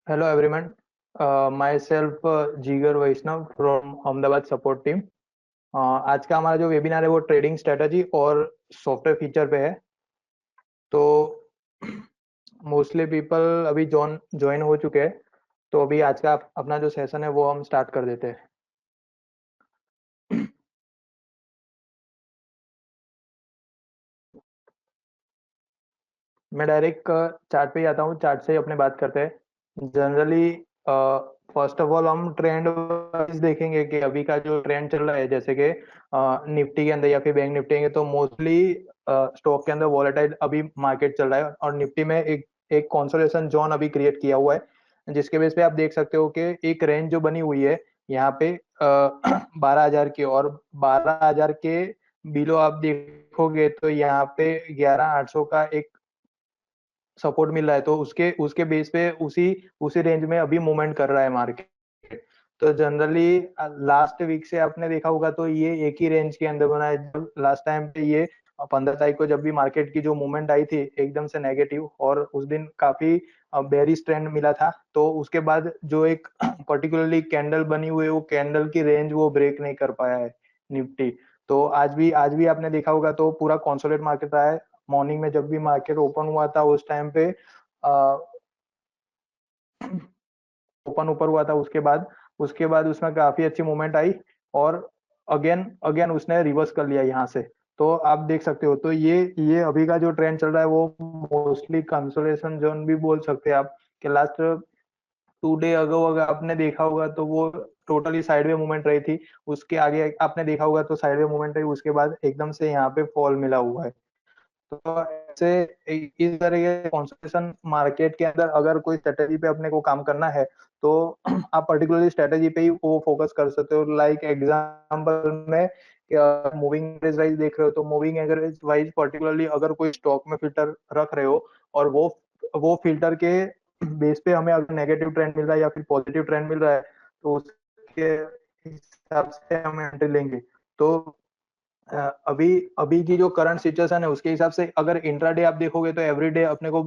Hello everyone, myself Jigar Vaishnav from Ahmedabad support team. आज का हमारा जो वेबिनार है वो ट्रेडिंग स्ट्रेटजी और सॉफ्टवेयर फीचर पे है। तो मोस्टली पीपल अभी ज्वाइन हो चुके हैं। तो अभी आज का अपना जो सेशन है वो हम स्टार्ट कर देते हैं। मैं डायरेक्ट चार्ट पे ही आता हूँ, चार्ट से ही अपने बात करते हैं। जनरली फर्स्ट ऑफ ऑल हम ट्रेंड वाइज देखेंगे कि अभी का जो ट्रेंड चल रहा है, जैसे कि निफ्टी के अंदर या फिर बैंक निफ्टी के, तो मोस्टली स्टॉक के अंदर वॉलेटाइल अभी मार्केट चल रहा है और निफ्टी में एक एक कंसोलिडेशन जोन अभी क्रिएट किया हुआ है, जिसके बेस पे आप देख सकते हो कि एक रेंज जो बनी हुई है यहाँ पे 12,000 की, और 12,000 के बिलो आप देखोगे तो यहाँ पे 11,800 का एक सपोर्ट मिल रहा है। तो उसके उसके बेस पे उसी उसी रेंज में अभी मूवमेंट कर रहा है मार्केट। तो जनरली लास्ट वीक से आपने देखा होगा तो ये एक ही रेंज के अंदर बना है। जब लास्ट टाइम पे ये 15 तारीख को जब भी मार्केट की जो मूवमेंट आई थी एकदम से नेगेटिव, और उस दिन काफी बेरिश ट्रेंड मिला था, तो उसके बाद जो एक पर्टिकुलरली कैंडल बनी हुई है वो कैंडल की रेंज वो ब्रेक नहीं कर पाया है निफ्टी। तो आज भी आपने देखा होगा तो पूरा कॉन्सोलेट मार्केट रहा है। मॉर्निंग में जब भी मार्केट ओपन हुआ था उस टाइम पे ओपन ऊपर हुआ था, उसके बाद उसमें काफी अच्छी मूवमेंट आई, और अगेन अगेन उसने रिवर्स कर लिया यहाँ से। तो आप देख सकते हो, तो ये अभी का जो ट्रेंड चल रहा है वो मोस्टली कंसोलेशन जोन भी बोल सकते हैं आप, कि लास्ट 2 डे अगो अगर आपने देखा होगा तो वो टोटली साइडवे मूवमेंट रही थी। उसके आगे आपने देखा होगा तो साइडवे मूवमेंट रही, उसके बाद एकदम से यहाँ पे फॉल मिला हुआ है। तो ऐसे इस तरह के कॉन्सेंट्रेशन मार्केट के अंदर अगर कोई स्ट्रेटेजी पे अपने को काम करना है तो आप पर्टिकुलरली स्ट्रेटेजी पे ही वो फोकस कर सकते हो। लाइक एग्जांपल में मूविंग एवरेज वाइज देख रहे हो तो मूविंग एवरेज वाइज पर्टिकुलरली अगर कोई स्टॉक में फिल्टर रख रहे हो, और वो फिल्टर के बेस पे हमें अगर नेगेटिव ट्रेंड मिल रहा है या फिर पॉजिटिव ट्रेंड मिल रहा है तो उसके हिसाब से हम एंट्री लेंगे। तो अभी अभी की जो करंट सिचुएशन है उसके हिसाब से अगर इंट्राडे आप देखोगे तो एवरीडे अपने को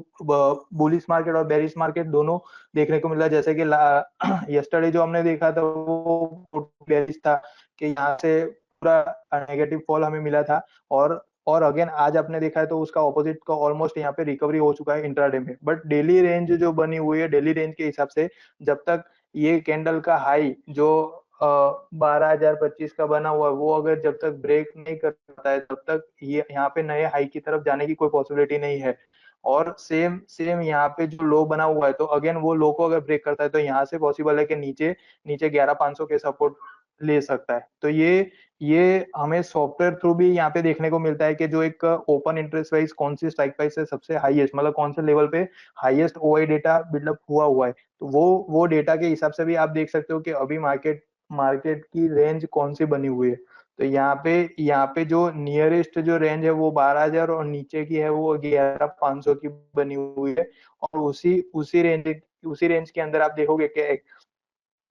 बुलिश मार्केट और बेरिश मार्केट दोनों देखने को मिल रहा है। जैसे कि यस्टरडे जो हमने देखा था वो बेरिश था, कि यहाँ से पूरा नेगेटिव फॉल हमें मिला था, और अगेन आज आपने देखा है तो उसका ऑपोजिट का ऑलमोस्ट यहाँ पे रिकवरी हो चुका है इंट्राडे में। बट डेली रेंज जो बनी हुई है, डेली रेंज के हिसाब से जब तक ये कैंडल का हाई जो 12,025 का बना हुआ है वो अगर जब तक ब्रेक नहीं कर पाता है तब तक ये यहाँ पे नए हाई की तरफ जाने की कोई पॉसिबिलिटी नहीं है। और सेम सेम यहाँ पे जो लो बना हुआ है तो अगेन वो लो को अगर ब्रेक करता है तो यहाँ से पॉसिबल है कि नीचे नीचे 11,500 के सपोर्ट ले सकता है। तो ये हमें सॉफ्टवेयर थ्रू भी यहाँ पे देखने को मिलता है कि जो एक ओपन इंटरेस्ट वाइज कौन सी स्ट्राइक प्राइस है सबसे हाईएस्ट, मतलब कौन से लेवल पे हाईएस्ट ओआई डेटा बिल्डअप हुआ है। तो वो डेटा के हिसाब से भी आप देख सकते हो कि अभी मार्केट मार्केट की रेंज कौन सी बनी हुई है। तो यहाँ पे जो नियरेस्ट जो रेंज है वो 12,000 और नीचे की है वो 11,500 की बनी हुई है। और उसी रेंज के अंदर आप देखोगे कि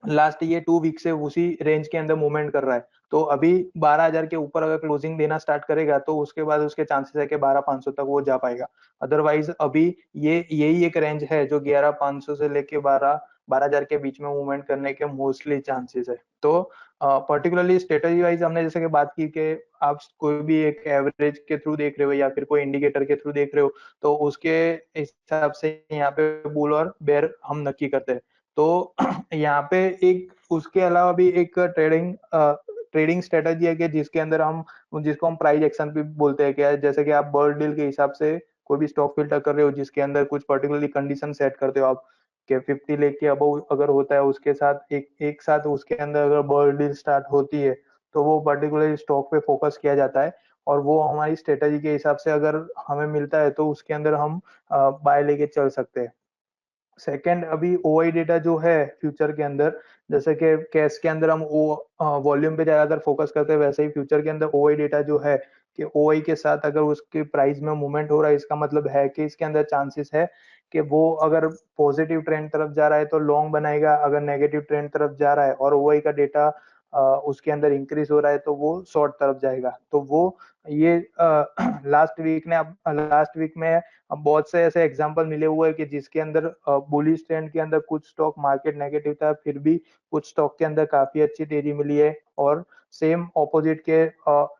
लास्ट ये 2 वीक से उसी रेंज के अंदर मूवमेंट कर रहा है। तो अभी 12,000 के ऊपर अगर क्लोजिंग देना स्टार्ट करेगा तो उसके बाद उसके चांसेस है कि 12,500 तक वो जा पाएगा। अदरवाइज अभी ये यही एक रेंज है जो 11,500 से लेके 12,000 के बीच में मूवमेंट करने के मोस्टली चांसेस है। तो पर्टिकुलरली स्ट्रेटेजी वाइज हमने जैसे कि बात की कि आप कोई भी एक एवरेज के थ्रू देख रहे हो या फिर कोई इंडिकेटर के थ्रू देख रहे हो तो उसके हिसाब से यहाँ पे बुल और बेर हम नक्की करते हैं। तो यहाँ पे एक उसके अलावा भी एक ट्रेडिंग स्ट्रेटजी है कि जिसको हम प्राइस एक्शन भी बोलते हैं। क्या जैसे कि आप बर्ड डील के हिसाब से कोई भी स्टॉक फिल्टर कर रहे हो जिसके अंदर कुछ पर्टिकुलरली कंडीशन सेट करते हो आप, कि 50 लेके अब अगर होता है उसके साथ एक एक साथ उसके अंदर अगर बर्ड डील स्टार्ट होती है तो वो पर्टिकुलरली स्टॉक पे फोकस किया जाता है, और वो हमारी स्ट्रेटजी के हिसाब से अगर हमें मिलता है तो उसके अंदर हम बाय लेके चल सकते हैं। सेकंड, अभी ओआई डेटा जो है फ्यूचर के अंदर, जैसे कि कैश के अंदर हम वॉल्यूम पे ज्यादातर फोकस करते हैं, वैसे ही फ्यूचर के अंदर ओआई डेटा जो है कि ओआई के साथ अगर उसके प्राइस में मूवमेंट हो रहा है इसका मतलब है कि इसके अंदर चांसेस है कि वो अगर पॉजिटिव ट्रेंड तरफ जा रहा है तो लॉन्ग बनाएगा, अगर नेगेटिव ट्रेंड तरफ जा रहा है और ओआई का डेटा उसके अंदर इंक्रीज हो रहा है तो वो शॉर्ट तरफ जाएगा। तो वो ये लास्ट वीक में अब बहुत से ऐसे एग्जांपल मिले हुए हैं कि जिसके अंदर बुलिश ट्रेंड के अंदर कुछ स्टॉक मार्केट नेगेटिव था, फिर भी कुछ स्टॉक के अंदर काफी अच्छी तेजी मिली है, और सेम ऑपोजिट के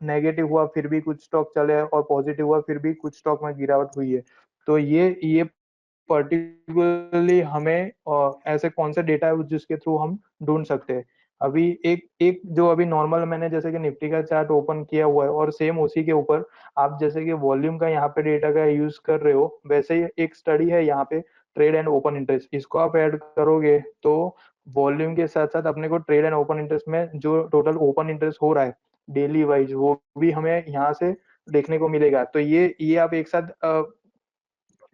नेगेटिव हुआ फिर भी कुछ स्टॉक चले, और पॉजिटिव हुआ फिर भी कुछ स्टॉक में गिरावट हुई है। तो ये पर्टिकुलरली हमें ऐसे कौन से डेटा है जिसके थ्रू हम ढूंढ सकते हैं। अभी एक एक जो अभी नॉर्मल मैंने जैसे कि निफ्टी का चार्ट ओपन किया हुआ है, और सेम उसी के ऊपर आप जैसे कि वॉल्यूम का यहाँ पे डेटा का यूज कर रहे हो, वैसे ही एक स्टडी है यहाँ पे ट्रेड एंड ओपन इंटरेस्ट, इसको आप ऐड करोगे तो वॉल्यूम के साथ साथ अपने को ट्रेड एंड ओपन इंटरेस्ट में जो टोटल ओपन इंटरेस्ट हो रहा है डेली वाइज, वो भी हमें यहाँ से देखने को मिलेगा। तो ये आप एक साथ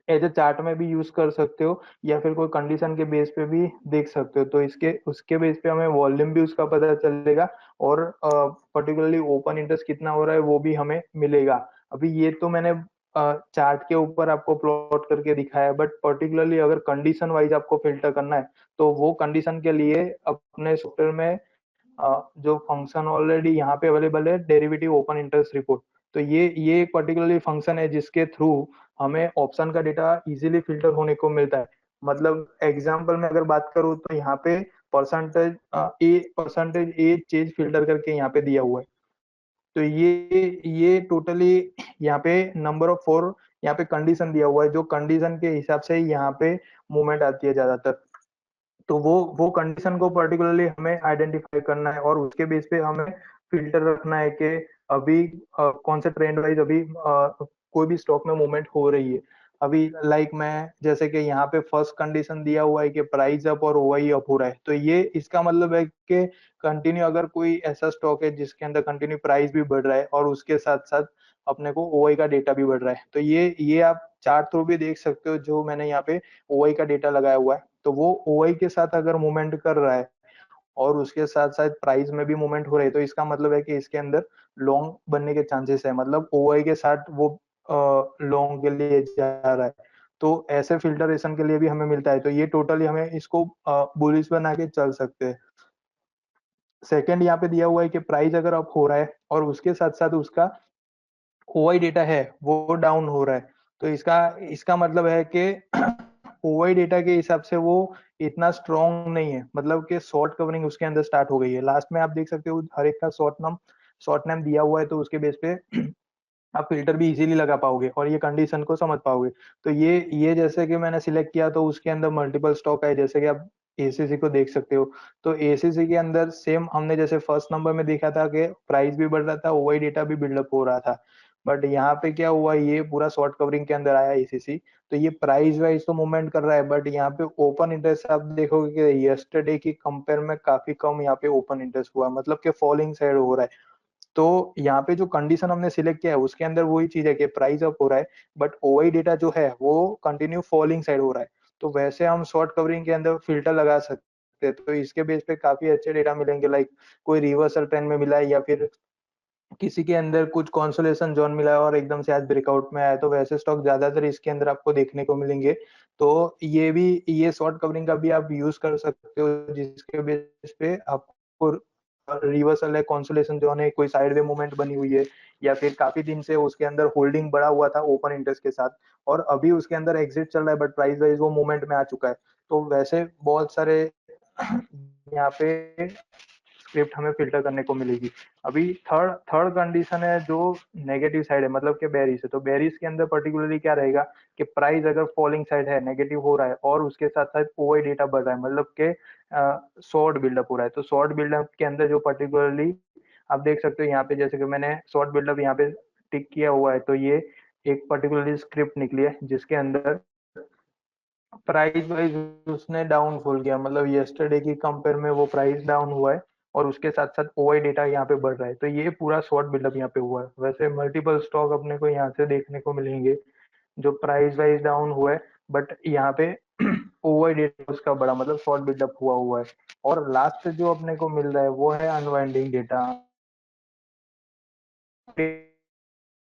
एज ए चार्ट में भी यूज कर सकते हो, या फिर कोई कंडीशन के बेस पे भी देख सकते हो। तो इसके उसके बेस पे हमें वॉल्यूम भी उसका पता चलेगा, और पर्टिकुलरली ओपन इंटरेस्ट कितना हो रहा है वो भी हमें मिलेगा। अभी ये तो मैंने चार्ट के ऊपर आपको प्लॉट करके दिखाया है, बट पर्टिकुलरली अगर कंडीशन वाइज आपको फिल्टर करना है तो वो कंडीशन के लिए अपने सॉफ्टवेयर में जो फंक्शन ऑलरेडी यहाँ पे अवेलेबल है, डेरिवेटिव ओपन इंटरेस्ट रिपोर्ट। तो ये एक पर्टिकुलरली फंक्शन है जिसके थ्रू हमें ऑप्शन का डेटा इजीली फिल्टर होने को मिलता है। मतलब एग्जांपल में अगर बात करूँ तो यहाँ पे परसेंटेज ए चेंज फिल्टर करके यहाँ पे दिया हुआ है। तो ये टोटली यहाँ पे नंबर ऑफ 4 यहाँ पे कंडीशन दिया हुआ है, जो कंडीशन के हिसाब से यहाँ पे मूवमेंट आती है ज्यादातर। तो वो कंडीशन को पर्टिकुलरली हमें आइडेंटिफाई करना है, और उसके बेस पे हमें फिल्टर रखना है कि अभी कौन से ट्रेंड वाइज अभी कोई भी स्टॉक में मूवमेंट हो रही है। अभी लाइक मैं जैसे कि यहाँ पे फर्स्ट कंडीशन दिया हुआ है कि प्राइस अप और ओआई अप हो रहा है, तो ये इसका मतलब है कि कंटिन्यू अगर कोई ऐसा स्टॉक है जिसके अंदर कंटिन्यू प्राइस भी बढ़ रहा है और उसके साथ साथ अपने को ओआई का डेटा भी बढ़ रहा है, तो ये आप चार्ट थ्रू भी देख सकते हो। जो मैंने यहाँ पे ओआई का डेटा लगाया हुआ है, तो वो ओआई के साथ अगर मूवमेंट कर रहा है और उसके साथ साथ प्राइस में भी मूवमेंट हो रही है, तो इसका मतलब है कि इसके अंदर लॉन्ग बनने के चांसेस है, मतलब ओआई के साथ वो लॉन्ग के लिए जा रहा है। तो ऐसे फिल्टरेशन के लिए भी हमें मिलता है, तो ये टोटली हमें इसको बुलिश बना के चल सकते हैं। सेकंड यहाँ पे दिया हुआ है कि प्राइस अगर अप हो रहा है और उसके साथ साथ उसका ओआई डेटा है वो डाउन हो रहा है, तो इसका इसका मतलब है कि ओआई डेटा के हिसाब से वो इतना स्ट्रॉन्ग नहीं है, मतलब कि शॉर्ट कवरिंग उसके अंदर स्टार्ट हो गई है। लास्ट में आप देख सकते हो हर एक का शॉर्ट नेम दिया हुआ है, तो उसके बेस पे आप फिल्टर भी इजीली लगा पाओगे और ये कंडीशन को समझ पाओगे। तो ये जैसे कि मैंने सिलेक्ट किया तो उसके अंदर मल्टीपल स्टॉक है, जैसे कि आप एसीसी को देख सकते हो। तो एसीसी के अंदर सेम हमने जैसे फर्स्ट नंबर में देखा था कि प्राइस भी बढ़ रहा था, ओआई डेटा भी बिल्डअप हो रहा था। बट यहाँ पे क्या हुआ, ये पूरा शॉर्ट कवरिंग के अंदर आया एसीसी, तो ये प्राइस वाइज तो मूवमेंट कर रहा है, बट यहाँ पे ओपन इंटरेस्ट आप देखोगे कि यस्टरडे की कंपेयर में काफी कम यहाँ पे ओपन इंटरेस्ट हुआ, मतलब कि फॉलिंग साइड हो रहा है। तो यहाँ पे जो कंडीशन हमने सिलेक्ट किया है उसके अंदर वही चीज है कि प्राइस अप हो रहा है, बट ओआई डेटा जो है वो कंटिन्यू फॉलिंग साइड हो रहा है। तो वैसे हम शॉर्ट कवरिंग के अंदर फिल्टर लगा सकते हैं, तो इसके बेस पे काफी अच्छे डेटा मिलेंगे, लाइक कोई रिवर्सल ट्रेंड में मिला है, या फिर किसी के अंदर कुछ कंसोलेशन जोन मिला है और एकदम से आज ब्रेकआउट में आया है, तो वैसे स्टॉक ज्यादातर इसके अंदर आपको देखने को मिलेंगे। तो ये शॉर्ट कवरिंग का भी आप यूज कर सकते हो, जिसके बेस पे आपको रिवर्सल है, कंसोलेशन जोन है, कोई साइडवे मूवमेंट बनी हुई है, या फिर काफी दिन से उसके अंदर होल्डिंग बढ़ा हुआ था ओपन इंटरेस्ट के साथ, और अभी उसके अंदर एग्जिट चल रहा है, बट प्राइस वाइज वो मूवमेंट में आ चुका है। तो वैसे बहुत सारे यहाँ पे स्क्रिप्ट हमें फिल्टर करने को मिलेगी। अभी थर्ड थर्ड कंडीशन है जो नेगेटिव साइड है, मतलब कि बेरिश है। तो बेरिश के अंदर पर्टिकुलरली क्या रहेगा कि प्राइस अगर फॉलिंग साइड है, नेगेटिव हो रहा है, और उसके साथ साथ ओआई डेटा बढ़ रहा है, मतलब कि शॉर्ट बिल्डअप हो रहा है। तो शॉर्ट बिल्डअप के अंदर जो पर्टिकुलरली आप देख सकते हो यहाँ पे, जैसे कि मैंने शॉर्ट बिल्डअप यहाँ पे टिक किया हुआ है, तो ये एक पर्टिकुलरली स्क्रिप्ट निकली है जिसके अंदर प्राइस वाइज उसने डाउनफॉल किया, मतलब यस्टरडे की कंपेयर में वो प्राइस डाउन हुआ है, और उसके साथ साथ ओआई डेटा यहाँ पे बढ़ रहा है। तो ये पूरा शॉर्ट बिल्डअप यहाँ पे हुआ है। वैसे मल्टीपल स्टॉक अपने को यहाँ से देखने को मिलेंगे जो प्राइस वाइज डाउन हुआ है, बट यहाँ पे ओआई डेटा उसका बड़ा, मतलब शॉर्ट बिल्डअप हुआ है। और लास्ट जो अपने को मिल रहा है वो है अनवाइंडिंग डेटा।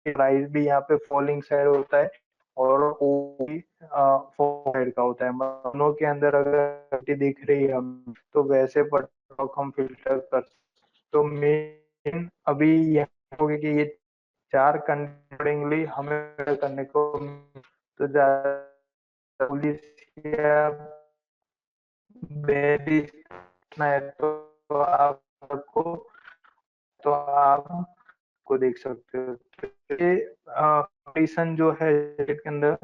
प्राइस भी यहाँ पे फॉलिंग साइड होता है, और वो भी फॉल साइड का होता है। दोनों के अंदर अगर दिख रही है हम, तो वैसे पर हम फिल्टर कर तो मेन अभी यह होगा कि ये 4 अकॉर्डिंगली हमें करने को, तो ज़्यादा पुलिस या बेसिस है तो आपको, तो आप को देख सकते हो। तो ये कंडीशन जो है के अंदर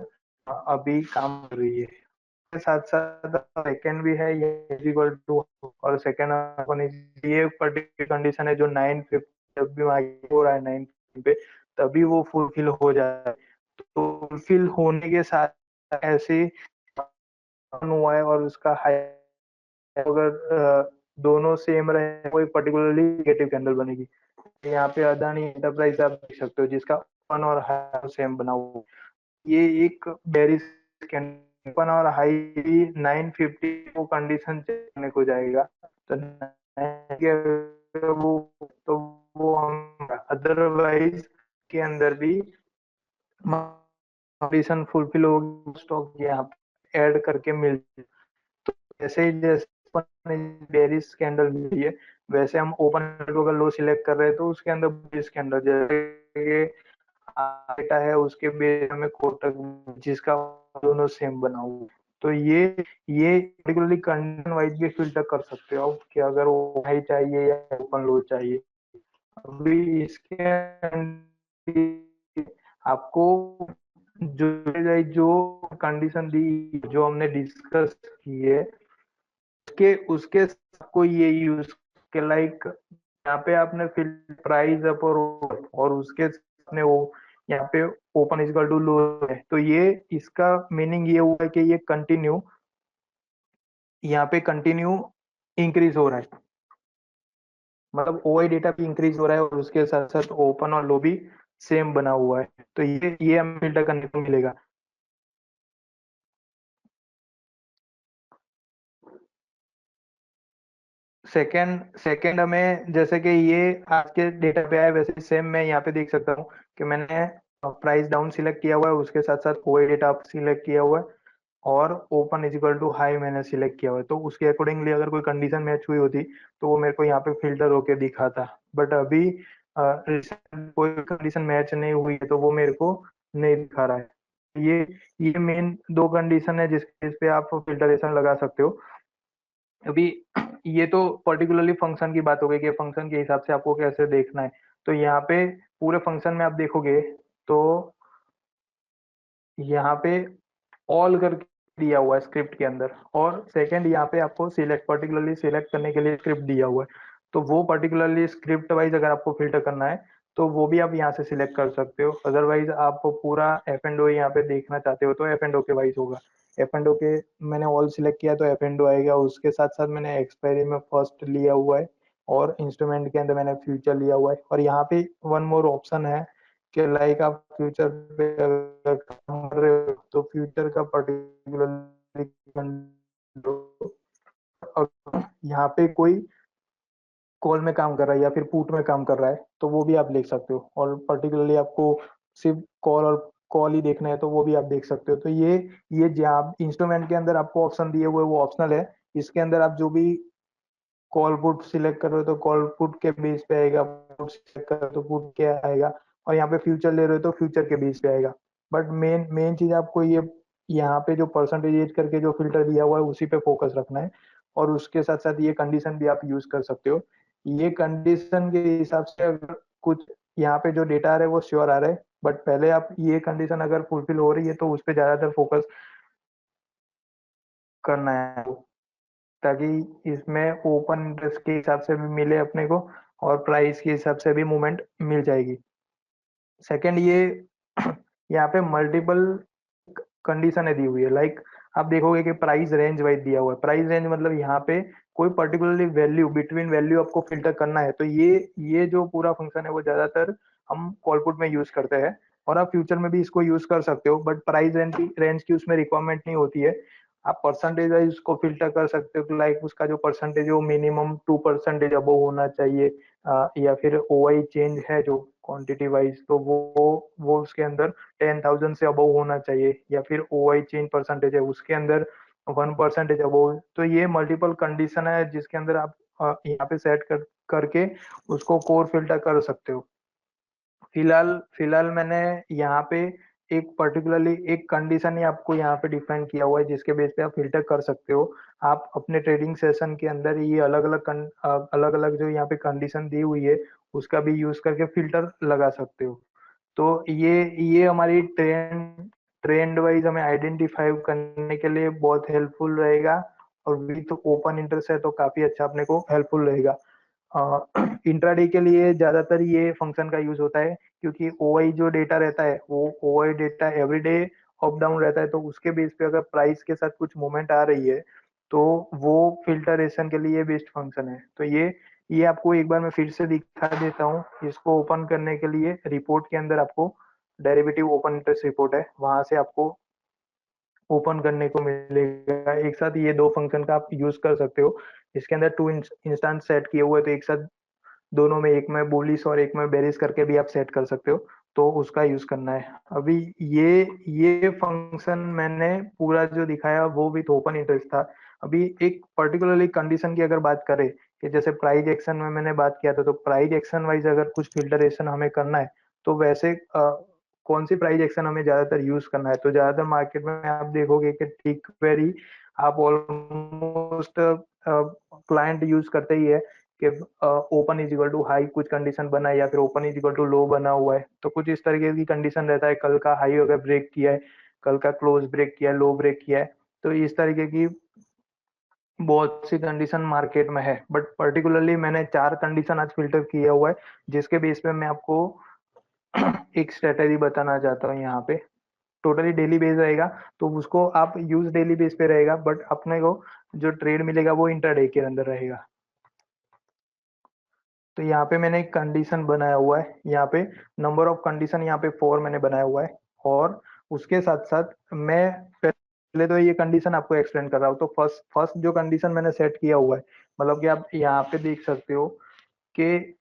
अभी काम कर रही है। के साथ साथ सेकंड भी है ये इक्वल टू, और सेकंड अपन ये पर्टिकुलर कंडीशन है जो 950 जब भी हो रहा है 9 पे, तभी वो फुलफिल हो जाए। तो फुलफिल होने के साथ ऐसे हुआ है और उसका हाई, अगर दोनों सेम रहे, कोई पर्टिकुलरली नेगेटिव कैंडल बनेगी। यहाँ पे अदानी एंटरप्राइज आप देख सकते हो जिसका ओपन और हाई सेम बना हुआ, ये एक बेरिश कैंडल, ओपन और हाई 950 को कंडीशन करने को जाएगा, तो वो तो वो हम अदरवाइज के अंदर भी कंडीशन फुलफिल होगी, स्टॉक यहाँ पे ऐड करके मिल, तो ऐसे ही जैसे बेरिश कैंडल मिली है, वैसे हम ओपन को अगर लो सिलेक्ट कर रहे हैं तो उसके अंदर बेरिश कैंडल, जैसे डेटा है उसके बेस में कोटक जिसका दोनों सेम बना हुआ, तो ये पर्टिकुलरली कंडीशन वाइज भी फिल्टर कर सकते हो आप कि अगर वो हाई चाहिए या ओपन लो चाहिए। अभी इसके आपको जो जो कंडीशन दी जो हमने डिस्कस की है, उसके उसके आपको ये यूज के लाइक यहाँ पे आपने फिर प्राइस अप और उसके आपने वो यहाँ पे ओपन इज टू लो है, तो ये इसका मीनिंग ये हुआ है कि ये कंटिन्यू यहाँ पे कंटिन्यू इंक्रीज हो रहा है, मतलब ओआई डेटा भी इंक्रीज हो रहा है और उसके साथ साथ ओपन और लो भी सेम बना हुआ है, तो ये हमें फिल्टर करने को मिलेगा। सेकंड सेकंड हमें जैसे कि ये आज के डेटा पे आया, वैसे सेम मैं यहाँ पे देख सकता हूँ कि मैंने प्राइस डाउन सिलेक्ट किया हुआ है, उसके साथ साथ ओआई डेटा सिलेक्ट किया हुआ है और open is equal to high मैंने सिलेक्ट किया हुआ है, तो उसके अकॉर्डिंगली अगर कोई कंडीशन मैच हुई होती तो वो मेरे को यहाँ पे फिल्टर होके दिखाता, बट अभी कोई कंडीशन मैच नहीं हुई है तो वो मेरे को नहीं दिखा रहा है। ये मेन दो कंडीशन है जिसके बेस पे आप फिल्टरेशन लगा सकते हो। अभी ये तो पर्टिकुलरली फंक्शन की बात हो गई कि फंक्शन के हिसाब से आपको कैसे देखना है, तो यहाँ पे पूरे फंक्शन में आप देखोगे तो यहाँ पे ऑल करके दिया हुआ है स्क्रिप्ट के अंदर, और सेकंड यहाँ पे आपको सिलेक्ट पर्टिकुलरली सिलेक्ट करने के लिए स्क्रिप्ट दिया हुआ है, तो वो पर्टिकुलरली स्क्रिप्ट वाइज अगर आपको फिल्टर करना है तो वो भी आप यहाँ से सिलेक्ट कर सकते हो, अदरवाइज आप पूरा एफ एंड ओ यहाँ पे देखना चाहते हो तो एफ एंड ओ के वाइज होगा। एफ एंड ओ के मैंने ऑल सिलेक्ट किया तो एफ एंड ओ आएगा, उसके साथ साथ मैंने एक्सपायरी में फर्स्ट लिया हुआ है और इंस्ट्रूमेंट के अंदर मैंने फ्यूचर लिया हुआ है, और यहाँ पे वन मोर ऑप्शन है कि लाइक आप फ्यूचर पे अगर काम कर रहे हो तो फ्यूचर का पर्टिकुलर यहाँ पे कोई कॉल में काम कर रहा है या फिर पुट में काम कर रहा है तो वो भी आप देख सकते हो, और पर्टिकुलरली आपको सिर्फ कॉल और कॉल ही देखना है तो वो भी आप देख सकते हो। तो ये जो आप इंस्ट्रूमेंट के अंदर आपको ऑप्शन दिए हुए वो ऑप्शनल है, इसके अंदर आप जो भी कॉल पुट सिलेक्ट कर रहे हो तो कॉल पुट के बेस पे आएगा, पुट सिलेक्ट कर रहे हो तो पुट क्या आएगा, और यहाँ पे फ्यूचर ले रहे हो तो फ्यूचर के बेस पे आएगा। बट मेन मेन चीज आपको ये यहाँ पे जो परसेंटेज करके जो फिल्टर दिया हुआ है उसी पे फोकस रखना है, और उसके साथ साथ ये कंडीशन भी आप यूज कर सकते हो। ये कंडीशन के हिसाब से अगर कुछ यहाँ पे जो डेटा आ रहा है वो श्योर आ रहा है, बट पहले आप ये कंडीशन अगर फुलफिल हो रही है तो उस पर ज्यादातर फोकस करना है, ताकि इसमें ओपन इंटरेस्ट के हिसाब से भी मिले अपने को और प्राइस के हिसाब से भी मूवमेंट मिल जाएगी। सेकंड ये यहाँ पे मल्टीपल कंडीशन दी हुई है, लाइक आप देखोगे कि प्राइस रेंज वाइज दिया हुआ है, प्राइस रेंज मतलब यहाँ पे कोई पर्टिकुलरली वैल्यू बिटवीन वैल्यू आपको फिल्टर करना है, तो ये जो पूरा फंक्शन है वो ज्यादातर हम कॉलपुट में यूज करते हैं, और आप फ्यूचर में भी इसको यूज कर सकते हो, बट प्राइस रेंज की उसमें रिक्वायरमेंट नहीं होती है। आप परसेंटेज वाइज उसको फिल्टर कर सकते हो, लाइक उसका जो परसेंटेज है वो मिनिमम 2% अबव होना चाहिए, या फिर ओआई चेंज है जो क्वांटिटी वाइज तो वो उसके अंदर 10,000 से अबव होना चाहिए, या फिर ओआई चेंज परसेंटेज है उसके अंदर 1% अबव, तो ये मल्टीपल कंडीशन है जिसके अंदर आप यहाँ पे सेट करके उसको कोर फिल्टर कर सकते हो। फिलहाल फिलहाल मैंने यहाँ पे एक पर्टिकुलरली एक कंडीशन ही आपको यहाँ पे डिफाइन किया हुआ है जिसके बेस पे आप फिल्टर कर सकते हो। आप अपने ट्रेडिंग सेशन के अंदर ये अलग अलग जो यहाँ पे कंडीशन दी हुई है उसका भी यूज करके फिल्टर लगा सकते हो। तो ये हमारी ट्रेंड ट्रेंड वाइज हमें आइडेंटिफाई करने के लिए बहुत हेल्पफुल रहेगा। और विथ ओपन इंटरेस्ट है तो काफी अच्छा अपने को हेल्पफुल रहेगा। इंट्राडे के लिए ज्यादातर ये फंक्शन का यूज होता है क्योंकि ओआई जो डेटा रहता है वो OI data everyday up down रहता है, तो उसके बेस पे अगर प्राइस के साथ कुछ मूवमेंट आ रही है तो वो फिल्टरेशन के लिए बेस्ट फंक्शन है। तो ये आपको एक बार मैं फिर से दिखा देता हूँ। इसको ओपन करने के लिए रिपोर्ट के अंदर आपको डेरिवेटिव ओपन इंटरेस्ट रिपोर्ट है, वहां से आपको ओपन करने को मिलेगा। एक साथ ये दो फंक्शन का आप यूज कर सकते हो। इसके अंदर टू इंस्टेंस सेट किए हुए, तो एक साथ दोनों में, एक में बुलिश और एक में बेरिश करके भी आप सेट कर सकते हो। तो उसका यूज करना है। अभी ये फंक्शन मैंने पूरा जो दिखाया वो विथ ओपन इंटरेस्ट था। अभी एक पर्टिकुलरली कंडीशन की अगर बात करें कि जैसे प्राइस एक्शन में मैंने बात किया था, तो प्राइस एक्शन वाइज अगर कुछ फिल्टरेशन हमें करना है तो वैसे कौन सी प्राइस एक्शन हमें ज्यादातर यूज करना है, तो ज्यादातर मार्केट में आप देखोगे कि टिक वेरी आप ऑलमोस्ट क्लाइंट यूज करते ही है कि open is equal to high कुछ कंडीशन बना है या फिर open is equal to low बना हुआ है, तो कुछ इस तरीके की कंडीशन रहता है। कल का हाई अगर ब्रेक किया है, कल का क्लोज ब्रेक किया है, लो ब्रेक किया है, तो इस तरीके की बहुत सी कंडीशन मार्केट में है। बट पर्टिकुलरली मैंने चार कंडीशन आज फिल्टर किया हुआ है जिसके बेस पे मैं आपको एक स्ट्रेटेजी बताना चाहता हूँ यहाँ पे। टोटली डेली बेस रहेगा, तो उसको आप यूज डेली बेस पे रहेगा, बट अपने को जो ट्रेड मिलेगा वो इंटरडे के अंदर रहेगा। तो यहाँ पे मैंने एक कंडीशन बनाया हुआ है, यहाँ पे नंबर ऑफ कंडीशन यहाँ पे 4 मैंने बनाया हुआ है। और उसके साथ साथ मैं पहले तो ये कंडीशन आपको एक्सप्लेन कर रहा हूँ। तो फर्स्ट फर्स्ट जो कंडीशन मैंने सेट किया हुआ है, मतलब कि आप यहाँ पे देख सकते हो कि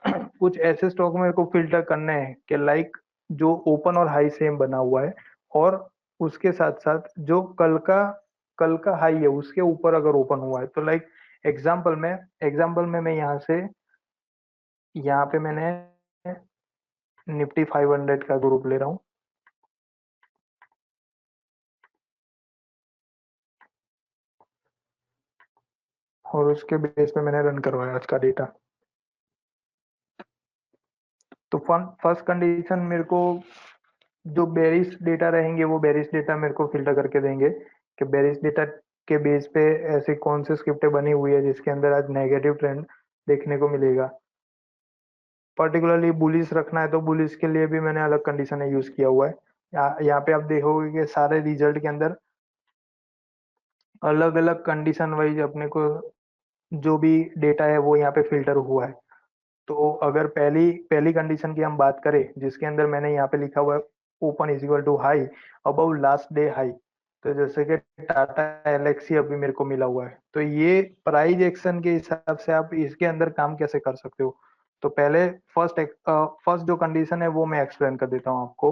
कुछ ऐसे स्टॉक मेरे को फिल्टर करने हैं कि लाइक जो ओपन और हाई सेम बना हुआ है, और उसके साथ साथ जो कल का हाई है उसके ऊपर अगर ओपन हुआ है, तो लाइक एग्जांपल में मैं यहाँ पे मैंने निफ्टी 500 का ग्रुप ले रहा हूँ। और उसके बेस पे मैंने रन करवाया आज का डेटा। तो फर्स्ट कंडीशन मेरे को जो बेरिश डेटा रहेंगे वो बेरिश डेटा मेरे को फिल्टर करके देंगे कि बेरिश डेटा के बेस पे ऐसे कौन से स्क्रिप्टें बनी हुई है जिसके अंदर आज नेगेटिव ट्रेंड देखने को मिलेगा। पर्टिकुलरली बुलिश रखना है तो बुलिश के लिए भी मैंने अलग कंडीशन यूज किया हुआ है। यहाँ पे आप देखोगे कि सारे रिजल्ट के अंदर अलग अलग कंडीशन वाइज अपने को जो भी डेटा है वो यहाँ पे फिल्टर हुआ है। तो अगर पहली पहली कंडीशन की हम बात करें जिसके अंदर मैंने यहाँ पे लिखा हुआ है open is equal to high above last day high, तो जैसे कि टाटा एलेक्सी अभी मेरे को मिला हुआ है, तो ये प्राइस एक्शन के हिसाब से आप इसके अंदर काम कैसे कर सकते हो। तो पहले फर्स्ट जो कंडीशन है वो मैं एक्सप्लेन कर देता हूँ आपको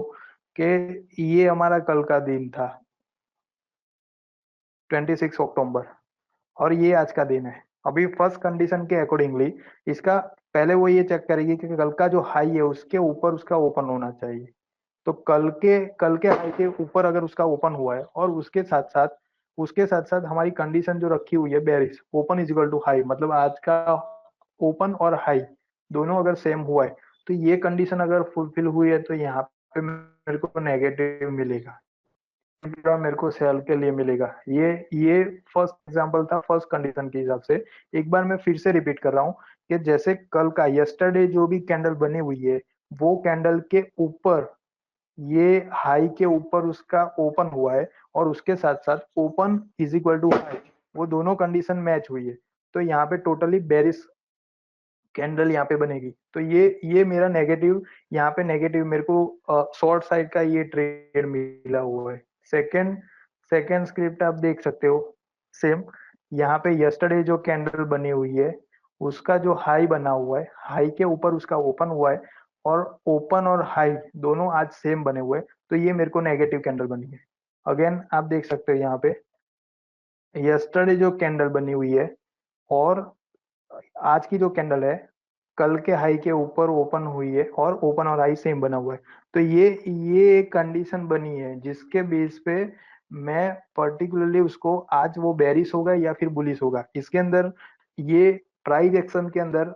कि ये हमारा कल का दिन था 26 अक्टूबर, और ये आज का दिन है। अभी फर्स्ट कंडीशन के अकॉर्डिंगली इसका पहले वो ये चेक करेगी कि कल का जो हाई है उसके ऊपर उसका ओपन होना चाहिए। तो कल के हाई के ऊपर अगर उसका ओपन हुआ है, और उसके साथ साथ हमारी कंडीशन जो रखी हुई है bearish open is equal to high, मतलब आज का ओपन और हाई दोनों अगर सेम हुआ है, तो ये कंडीशन अगर फुलफिल हुई है तो यहाँ पे मेरे को नेगेटिव मिलेगा, पूरा मेरे को सेल के लिए मिलेगा। ये फर्स्ट एग्जांपल था फर्स्ट कंडीशन के हिसाब से। एक बार मैं फिर से रिपीट कर रहा हूँ कि जैसे कल का यस्टरडे जो भी कैंडल बनी हुई है वो कैंडल के ऊपर, ये हाई के ऊपर उसका ओपन हुआ है, और उसके साथ साथ open is equal to high, वो दोनों कंडीशन मैच हुई है, तो यहाँ पे टोटली बेरिश कैंडल यहाँ पे बनेगी। तो ये मेरा नेगेटिव, यहाँ पे नेगेटिव मेरे को शॉर्ट साइड का ये ट्रेड मिला हुआ है। सेकंड सेकंड स्क्रिप्ट आप देख सकते हो सेम, यहाँ पे यस्टरडे जो कैंडल बनी हुई है उसका जो हाई बना हुआ है, हाई के ऊपर उसका ओपन हुआ है, और ओपन और हाई दोनों आज सेम बने हुए हैं, तो ये मेरे को नेगेटिव कैंडल बनी है। अगेन आप देख सकते हो यहाँ पे यस्टरडे जो कैंडल बनी हुई है, और आज की जो कैंडल है कल के हाई के ऊपर ओपन हुई है और ओपन और हाई सेम बना हुआ है। तो ये एक कंडीशन बनी है जिसके बेस पे मैं पर्टिकुलरली उसको आज वो बेरिश होगा या फिर बुलिश होगा। इसके अंदर ये प्राइस एक्शन के अंदर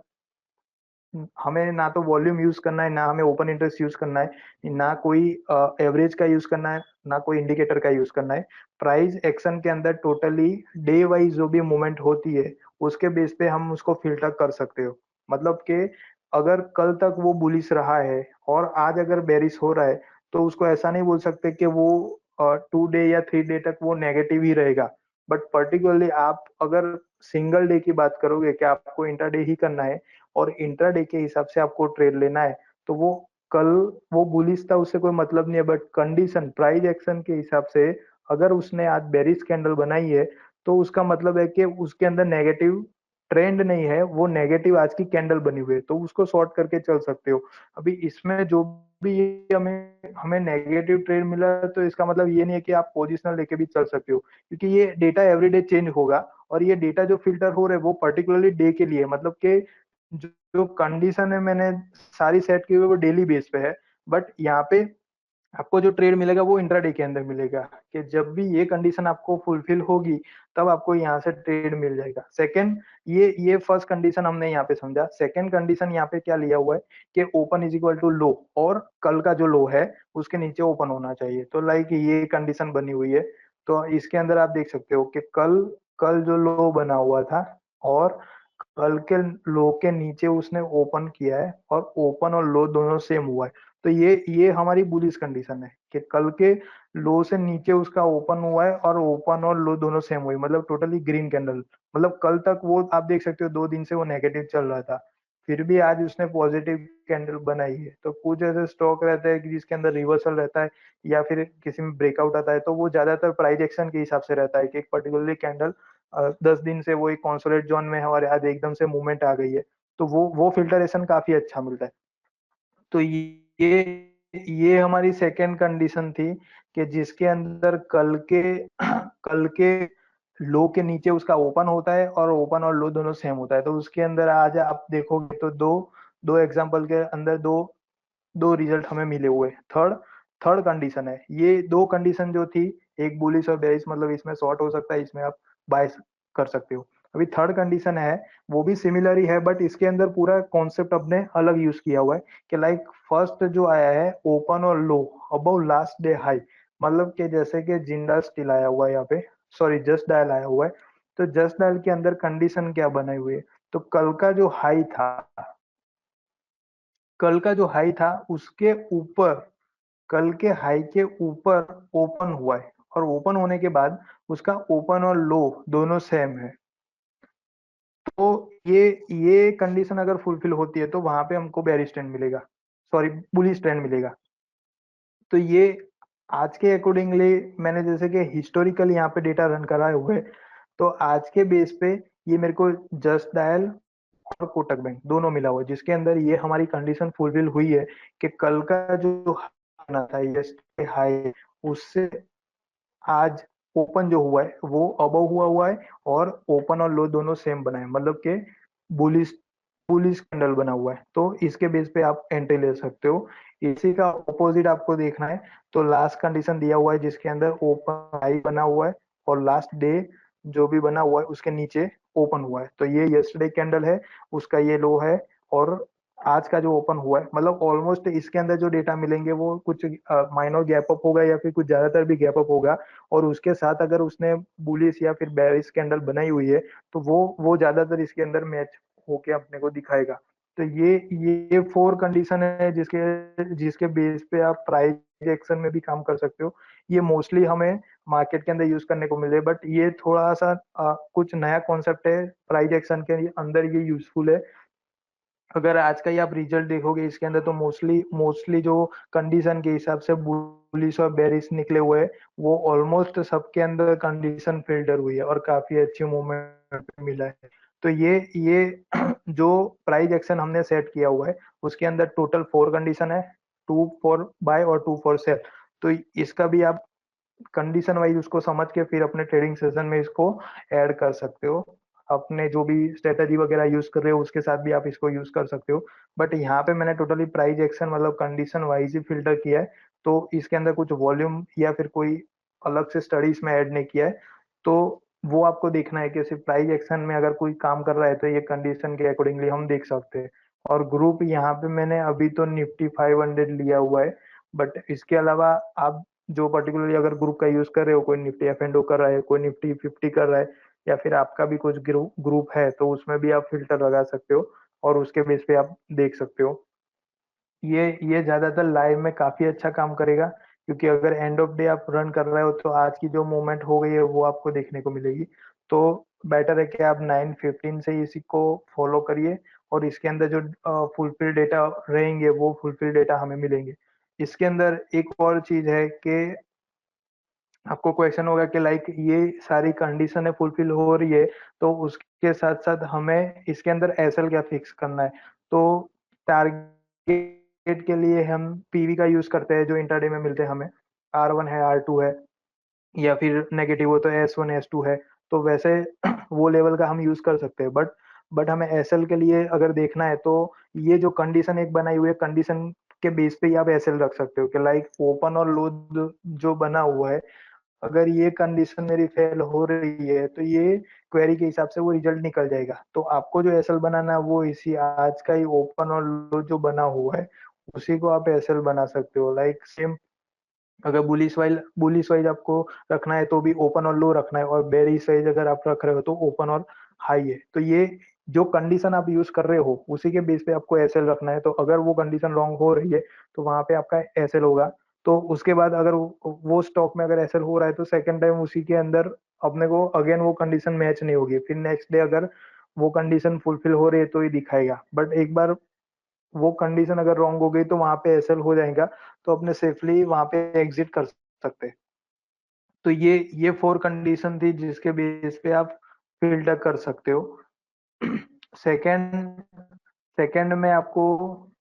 हमें ना तो वॉल्यूम यूज करना है, ना हमें ओपन इंटरेस्ट यूज करना है, ना कोई एवरेज का यूज करना है, ना कोई इंडिकेटर का यूज करना है। प्राइस एक्शन के अंदर टोटली डे वाइज जो भी मूवमेंट होती है उसके बेस पे हम उसको फिल्टर कर सकते हो। मतलब कि अगर कल तक वो बुलिश रहा है और आज अगर बेरिश हो रहा है तो उसको ऐसा नहीं बोल सकते कि वो 2 डे या 3 डे तक वो नेगेटिव ही रहेगा। बट पर्टिकुलरली आप अगर सिंगल डे की बात करोगे कि आपको इंट्राडे ही करना है और इंट्राडे के हिसाब से आपको ट्रेड लेना है तो वो कल वो बुलिश था उससे कोई मतलब नहीं है। बट कंडीशन प्राइस एक्शन के हिसाब से अगर उसने आज बेरिश कैंडल बनाई है तो उसका मतलब है कि उसके अंदर नेगेटिव ट्रेंड नहीं है, वो नेगेटिव आज की कैंडल बनी हुई है तो उसको शॉर्ट करके चल सकते हो। अभी इसमें जो भी हमें हमें नेगेटिव ट्रेंड मिला तो इसका मतलब ये नहीं है कि आप पोजिशनल लेके भी चल सकते हो, क्योंकि ये डेटा एवरीडे चेंज होगा। और ये डेटा जो फिल्टर हो रहे हैं वो पर्टिकुलरली डे के लिए, मतलब कि जो कंडीशन है मैंने सारी सेट की हुई है वो डेली बेस पे है। बट यहाँ पे आपको जो ट्रेड मिलेगा वो इंट्राडे के अंदर मिलेगा कि जब भी ये कंडीशन आपको फुलफिल होगी तब आपको यहाँ से ट्रेड मिल जाएगा। सेकंड, ये फर्स्ट कंडीशन हमने यहाँ पे समझा। सेकंड कंडीशन यहाँ पे क्या लिया हुआ है कि ओपन इज इक्वल टू लो और कल का जो लो है उसके नीचे ओपन होना चाहिए। तो लाइक ये कंडीशन बनी हुई है। तो इसके अंदर आप देख सकते हो कि कल कल जो लो बना हुआ था और कल के लो के नीचे उसने ओपन किया है और ओपन और लो दोनों सेम हुआ है। तो ये हमारी बुलिश कंडीशन है कि कल के लो से नीचे उसका ओपन हुआ है और ओपन और लो दोनों सेम हुई, मतलब टोटली ग्रीन कैंडल। मतलब कल तक वो आप देख सकते हो 2 दिन से वो नेगेटिव चल रहा था, फिर भी आज उसने पॉजिटिव कैंडल बनाई है। तो कुछ ऐसे स्टॉक रहते हैं कि जिसके अंदर रिवर्सल रहता है या फिर किसी में ब्रेकआउट आता है तो वो ज्यादातर प्राइस एक्शन के हिसाब से रहता है कि एक पर्टिकुलरली कैंडल 10 दिन से वो एक कॉन्सोलेट जोन में है और आज एकदम से मूवमेंट आ गई है तो वो फिल्टरेशन काफी अच्छा मिलता है। तो ये हमारी सेकेंड कंडीशन थी कि जिसके अंदर कल के लो के नीचे उसका ओपन होता है और ओपन और लो दोनों सेम होता है। तो उसके अंदर आज आप देखोगे तो दो दो एग्जांपल के अंदर दो दो रिजल्ट हमें मिले हुए। थर्ड थर्ड कंडीशन है, ये दो कंडीशन जो थी एक बुलिश और बेरिश, मतलब इसमें शॉर्ट हो सकता है, इसमें आप बाय कर सकते हो। अभी थर्ड कंडीशन है वो भी सिमिलर ही है बट इसके अंदर पूरा कॉन्सेप्ट अपने अलग यूज किया हुआ है कि लाइक फर्स्ट जो आया है ओपन और लो अबव लास्ट डे हाई, मतलब कि जैसे कि जिंडल स्टील आया हुआ है यहाँ पे, सॉरी जस्ट डायल आया हुआ है। तो जस्ट डायल के अंदर कंडीशन क्या बनाई हुई है, तो कल का जो हाई था उसके ऊपर, कल के हाई के ऊपर ओपन हुआ है और ओपन होने के बाद उसका ओपन और लो दोनों सेम है। तो ये कंडीशन अगर फुलफिल होती है तो वहां पे हमको बेरिश ट्रेंड मिलेगा, सॉरी बुलिश ट्रेंड मिलेगा। तो ये आज के अकॉर्डिंगली मैंने जैसे कि हिस्टोरिकल यहाँ पे डेटा रन कराए हुए, तो आज के बेस पे ये मेरे को जस्ट डायल और कोटक बैंक दोनों मिला हुआ है जिसके अंदर ये हमारी कंडीशन फुलफिल हुई है कि कल का जो बना था ये हाई उससे आज ओपन जो हुआ है वो अबव हुआ है और ओपन और लो दोनों सेम बना है, मतलब कि बुलिश बुलिश कैंडल बना हुआ है। तो इसके बेस पे आप एंट्री ले सकते हो। इसी का ऑपोजिट आपको देखना है तो लास्ट कंडीशन दिया हुआ है जिसके अंदर ओपन हाई बना हुआ है और लास्ट डे जो भी बना हुआ है उसके नीचे ओपन हुआ है। तो ये यस्टरडे कैंडल है, उसका ये लो है और आज का जो ओपन हुआ है, मतलब ऑलमोस्ट इसके अंदर जो डेटा मिलेंगे वो कुछ माइनर गैप अप होगा या फिर कुछ ज्यादातर भी गैप अप होगा। और उसके साथ अगर उसने बुलिश या फिर बेरिश कैंडल बनाई हुई है तो वो ज्यादातर इसके अंदर मैच होके अपने को दिखाएगा। तो ये फोर कंडीशन है जिसके जिसके बेस पे आप प्राइस एक्शन में भी काम कर सकते हो। ये मोस्टली हमें मार्केट के अंदर यूज करने को मिले बट ये थोड़ा सा कुछ नया कॉन्सेप्ट है प्राइस एक्शन के अंदर, ये यूजफुल है। अगर आज का ही आप रिजल्ट देखोगे इसके अंदर तो मोस्टली मोस्टली जो कंडीशन के हिसाब से बुलिश और बेरिश निकले हुए हैं वो ऑलमोस्ट सबके अंदर कंडीशन फिल्टर हुई है और काफी अच्छी मूवमेंट मिला है। तो ये जो प्राइस एक्शन हमने सेट किया हुआ है उसके अंदर टोटल 4 कंडीशन है, 2 फॉर बाय और 2 फॉर सेल। तो इसका भी आप कंडीशन वाइज उसको समझ के फिर अपने ट्रेडिंग सेशन में इसको ऐड कर सकते हो। अपने जो भी स्ट्रेटजी वगैरह यूज कर रहे हो उसके साथ भी आप इसको यूज कर सकते हो। बट यहाँ पे मैंने टोटली प्राइस एक्शन मतलब कंडीशन वाइज ही फिल्टर किया है, तो इसके अंदर कुछ वॉल्यूम या फिर कोई अलग से स्टडी इसमें ऐड नहीं किया है। तो वो आपको देखना है कि सिर्फ प्राइस एक्शन में अगर कोई काम कर रहा है तो ये कंडीशन के अकॉर्डिंगली हम देख सकते हैं। और ग्रुप यहाँ पे मैंने अभी तो निफ्टी 500 लिया हुआ है। बट इसके अलावा आप जो पर्टिकुलरली अगर ग्रुप का यूज कर रहे हो, कोई निफ्टी एफ एंड ओ कर रहा है, कोई निफ्टी 50 कर रहा है, या फिर आपका भी कुछ ग्रुप है, तो उसमें भी आप फिल्टर लगा सकते हो और उसके बेस पे आप देख सकते हो। ये ज्यादातर लाइव में काफी अच्छा काम करेगा, क्योंकि अगर एंड ऑफ डे आप रन कर रहे हो तो आज की जो मूवमेंट हो गई है वो आपको देखने को मिलेगी। तो बेटर है कि आप 9:15 से इसी को फॉलो करिए, और इसके अंदर जो फुलफिल डेटा रहेंगे वो फुलफिल डेटा हमें मिलेंगे। इसके अंदर एक और चीज है कि आपको क्वेश्चन होगा कि लाइक ये सारी कंडीशन है फुलफिल हो रही है, तो उसके साथ साथ हमें इसके अंदर एसएल क्या फिक्स करना है। तो टारगेट के लिए हम पीवी का यूज करते हैं जो इंटरडे में मिलते हैं हमें, R1 है, R2 है, या फिर नेगेटिव हो तो S1 S2 है। तो वैसे वो लेवल का हम यूज कर सकते हैं। बट हमें एसएल के लिए अगर देखना है तो ये जो कंडीशन एक बनाई हुई है, कंडीशन के बेस पे ही आप एसएल रख सकते हो कि लाइक ओपन और लो जो बना हुआ है, अगर ये कंडीशन मेरी फेल हो रही है तो ये क्वेरी के हिसाब से वो रिजल्ट निकल जाएगा। तो आपको जो एसएल बनाना है वो इसी आज का ही ओपन और लो जो बना हुआ है उसी को आप एसएल बना सकते हो। लाइक सेम, अगर बुलिश वाइज आपको रखना है तो भी ओपन और लो रखना है, और बेरिश वाइज अगर आप रख रहे हो तो ओपन और हाई है। तो ये जो कंडीशन आप यूज कर रहे हो उसी के बेस पे आपको एसएल रखना है। तो अगर वो कंडीशन रॉन्ग हो रही है तो वहां पे आपका एसएल होगा। तो उसके बाद अगर वो स्टॉक में अगर एसएल हो रहा है तो सेकंड टाइम उसी के अंदर अपने को अगेन वो कंडीशन मैच नहीं होगी, फिर नेक्स्ट डे अगर वो कंडीशन फुलफिल हो रही है तो ही दिखाएगा। बट एक बार वो कंडीशन अगर रॉन्ग हो गई तो वहां पे एसएल हो जाएगा, तो अपने सेफली वहां पे एग्जिट कर सकते हैं। तो ये फोर कंडीशन थी जिसके बेस पे आप फिल्टर कर सकते हो। सेकंड सेकंड में आपको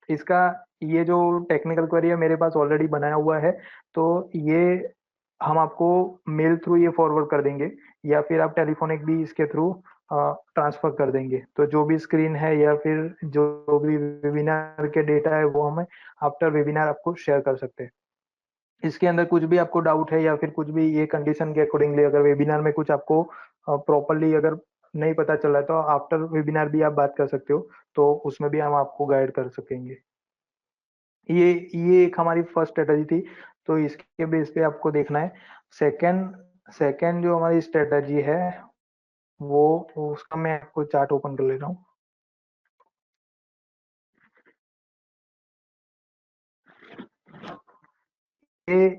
इसका ये जो टेक्निकल क्वेरी है मेरे पास ऑलरेडी बनाया हुआ है, तो ये हम आपको मेल थ्रू ये फॉरवर्ड कर देंगे, या फिर आप टेलीफोनिक भी इसके थ्रू ट्रांसफर कर देंगे। तो जो भी स्क्रीन है या फिर जो भी वेबिनार के डेटा है वो हमें आफ्टर वेबिनार आपको शेयर कर सकते हैं। इसके अंदर कुछ भी आपको डाउट है या फिर कुछ भी ये कंडीशन के अकॉर्डिंगली अगर वेबिनार में कुछ आपको प्रॉपरली अगर नहीं पता चला है तो आफ्टर वेबिनार भी आप बात कर सकते हो, तो उसमें भी हम आपको गाइड कर सकेंगे। ये ये एक हमारी फर्स्ट स्ट्रेटजी थी, तो इसके बेस पे आपको देखना है। सेकंड सेकंड जो हमारी स्ट्रेटजी है वो उसका मैं आपको चार्ट ओपन कर ले रहा हूँ। ये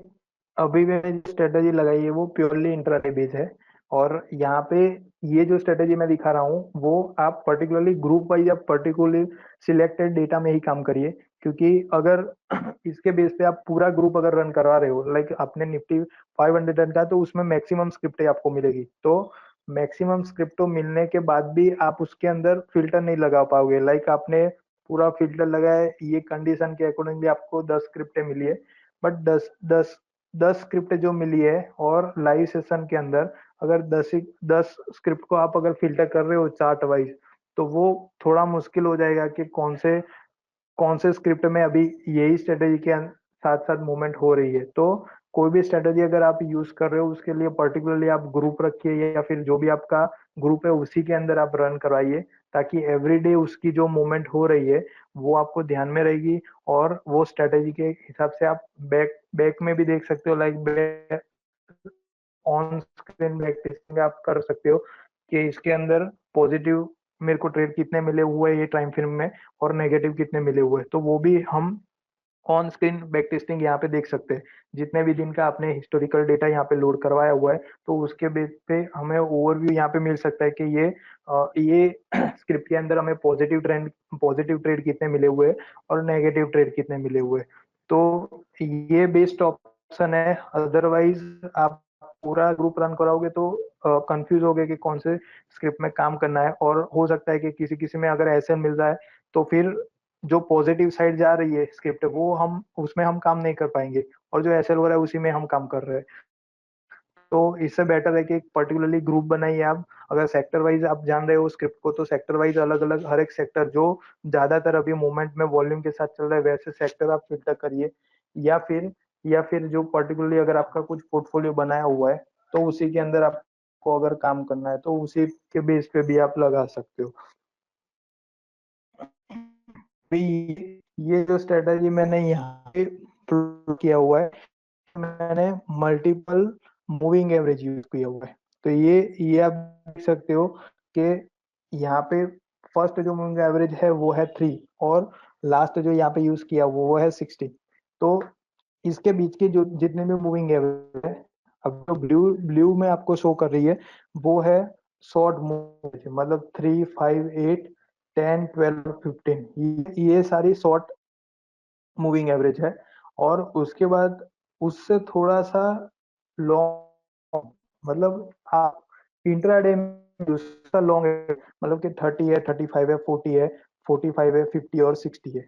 अभी मैंने जो स्ट्रेटेजी लगाई है वो प्योरली इंट्राडे बेस्ड है। और यहाँ पे ये जो स्ट्रेटेजी मैं दिखा रहा हूँ वो आप पर्टिकुलरली ग्रुप वाइज या पर्टिकुलरली सिलेक्टेड डेटा में ही काम करिए, क्योंकि अगर इसके बेस पे आप पूरा ग्रुप अगर रन करवा रहे हो, लाइक आपने निफ्टी 500 रन का, तो उसमें मैक्सिमम स्क्रिप्ट आपको मिलेगी। तो मैक्सिमम स्क्रिप्ट तो मिलने के बाद भी आप उसके अंदर फिल्टर नहीं लगा पाओगे। लाइक आपने पूरा फिल्टर लगाया, ये कंडीशन के अकॉर्डिंगली आपको 10 स्क्रिप्टें मिली है, बट दस दस 10 स्क्रिप्ट जो मिली है, और लाइव सेशन के अंदर अगर 10 स्क्रिप्ट को आप अगर फिल्टर कर रहे हो चार्ट वाइज, तो वो थोड़ा मुश्किल हो जाएगा कि कौन से स्क्रिप्ट में अभी यही स्ट्रेटेजी के साथ साथ मूवमेंट हो रही है। तो कोई भी स्ट्रेटेजी अगर आप यूज कर रहे हो उसके लिए पर्टिकुलरली आप ग्रुप रखिए, या फिर जो भी आपका ग्रुप है उसी के अंदर आप रन करवाइए, ताकि एवरीडे उसकी जो मूवमेंट हो रही है वो आपको ध्यान में रहेगी। और वो स्ट्रेटेजी के हिसाब से आप बैक बैक में भी देख सकते हो, like on screen back testing आप कर सकते हो कि इसके अंदर पॉजिटिव मेरे को ट्रेड कितने मिले हुए हैं ये टाइम फ्रेम में, और नेगेटिव कितने मिले हुए हैं। तो वो भी हम ऑन स्क्रीन बैक टेस्टिंग यहाँ पे देख सकते हैं। जितने भी दिन का आपने हिस्टोरिकल डेटा यहाँ पे लोड करवाया हुआ है, तो उसके बेस पे हमें ओवरव्यू यहाँ पे मिल सकता है कि ये स्क्रिप्ट के अंदर हमें पॉजिटिव ट्रेड कितने मिले हुए हैं और नेगेटिव ट्रेड कितने मिले हुए हैं। तो ये बेस्ट ऑप्शन है। अदरवाइज आप पूरा ग्रुप रन कराओगे तो कंफ्यूज होगे कि कौन से स्क्रिप्ट में काम करना है, और हो सकता है कि किसी किसी में अगर ऐसे मिल रहा है तो फिर जो पॉजिटिव साइड जा रही है स्क्रिप्ट वो हम उसमें हम काम नहीं कर पाएंगे, और जो एसएल हो रहा है उसी में हम काम कर रहे हैं। तो इससे बेटर है कि एक पर्टिकुलरली ग्रुप बनाइए आप। अगर सेक्टर वाइज आप जान रहे हो स्क्रिप्ट को, तो सेक्टर वाइज अलग अलग हर एक सेक्टर जो ज्यादातर अभी मूवमेंट में वॉल्यूम के साथ चल रहा है वैसे सेक्टर आप फिल्टर करिए। या फिर या फिर जो पर्टिकुलरली अगर आपका कुछ पोर्टफोलियो बनाया हुआ है तो उसी के अंदर आपको अगर काम करना है तो उसी के बेस पे भी आप लगा सकते हो। भाई ये जो स्ट्रेटजी मैंने यहाँ पे किया हुआ है, मैंने मल्टीपल मूविंग एवरेज यूज किया हुआ है। तो ये आप देख सकते हो कि यहाँ पे फर्स्ट जो मूविंग एवरेज है वो है 3, और लास्ट जो यहाँ पे यूज किया वो है 60। तो इसके बीच की जो जितने भी मूविंग एवरेज है, अब जो ब्लू ब्लू में आपको शो कर रही है वो है शॉर्ट मूव, मतलब 3, 5, 8, 10, 12, 15, ये सारी शॉर्ट मूविंग एवरेज है। और उसके बाद उससे थोड़ा सा लॉन्ग, मतलब आप इंट्राडे में दूसरा लॉन्ग है, मतलब कि 30 है, 35 है, 40 है, 45 है, 50 और 60 है।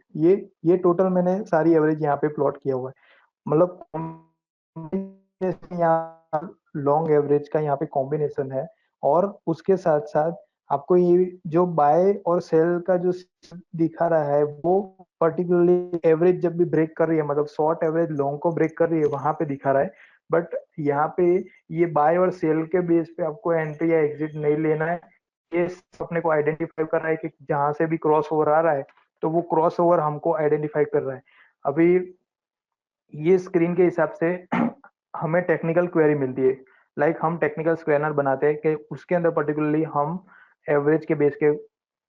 ये टोटल मैंने सारी एवरेज यहाँ पे प्लॉट किया हुआ है। मतलब यहाँ लॉन्ग एवरेज का यहाँ पे कॉम्बिनेशन है। और उसके साथ साथ आपको ये जो बाय और सेल का जो दिखा रहा है वो पर्टिकुलरली एवरेज जब भी ब्रेक कर रही है, मतलब शॉर्ट एवरेज लॉन्ग को ब्रेक कर रही है वहां पे दिखा रहा है। बट यहाँ पे ये बाय और सेल के बेस पे आपको एंट्री या एग्जिट नहीं लेना है। ये अपने को आइडेंटिफाई कर रहा है कि जहां से भी क्रॉस ओवर आ रहा है तो वो क्रॉस ओवर हमको आइडेंटिफाई कर रहा है। अभी ये स्क्रीन के हिसाब से हमें टेक्निकल क्वेरी मिलती है। लाइक हम टेक्निकल स्कैनर बनाते हैं कि उसके अंदर पर्टिकुलरली हम एवरेज के बेस के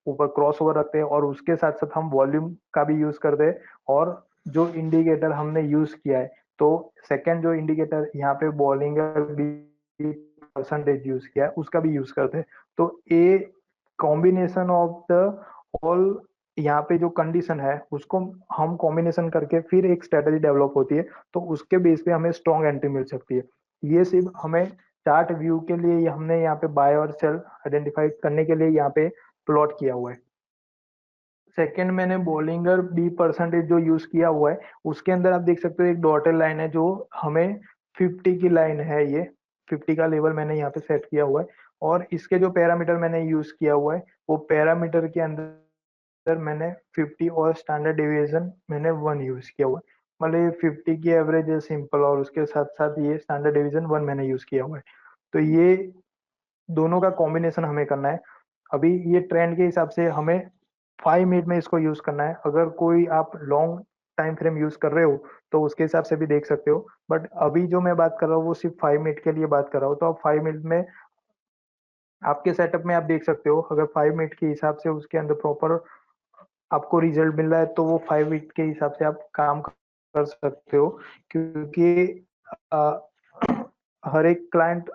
ऊपर क्रॉस ओवर रखते हैं और उसके साथ साथ हम वॉल्यूम का भी यूज करते हैं। और जो इंडिकेटर हमने यूज किया है, तो सेकंड जो इंडिकेटर यहाँ पे बॉलिंग भी परसेंटेज यूज किया है उसका भी यूज करते हैं। तो a combination of the all यहाँ पे जो कंडीशन है उसको हम कॉम्बिनेशन करके फिर एक स्ट्रेटेजी डेवलप होती है। तो उसके बेस पे हमें स्ट्रॉन्ग एंट्री मिल सकती है। ये सिर्फ हमें चार्ट व्यू के लिए हमने यहाँ पे बाय और सेल आइडेंटिफाई करने के लिए यहाँ पे प्लॉट किया हुआ है। सेकंड मैंने बॉलिंगर बी परसेंटेज जो यूज किया हुआ है उसके अंदर आप देख सकते हो एक डॉटेड लाइन है जो हमें 50 की लाइन है। ये 50 का लेवल मैंने यहाँ पे सेट किया हुआ है। और इसके जो पैरामीटर मैंने यूज किया हुआ है वो पैरामीटर के अंदर मैंने 50 और स्टैंडर्ड डेविएशन मैंने 1 यूज किया हुआ है। मतलब ये 50 की एवरेज है सिंपल, और उसके साथ साथ ये स्टैंडर्ड डिवीजन 1 मैंने यूज किया हुआ है। तो ये दोनों का कॉम्बिनेशन हमें करना है। अभी ये ट्रेंड के हिसाब से हमें 5 मिनट में इसको यूज करना है। अगर कोई आप लॉन्ग टाइम फ्रेम यूज कर रहे हो तो उसके हिसाब से भी देख सकते हो। बट अभी जो मैं बात कर रहा हूँ वो सिर्फ 5 मिनट के लिए बात कर रहा हूँ। तो आप 5 मिनट में आपके सेटअप में आप देख सकते हो, अगर 5 मिनट के हिसाब से उसके अंदर प्रॉपर आपको रिजल्ट मिल रहा है तो वो 5 मिनट के हिसाब से आप काम कर सकते हो। क्योंकि अ, हर एक क्लाइंट,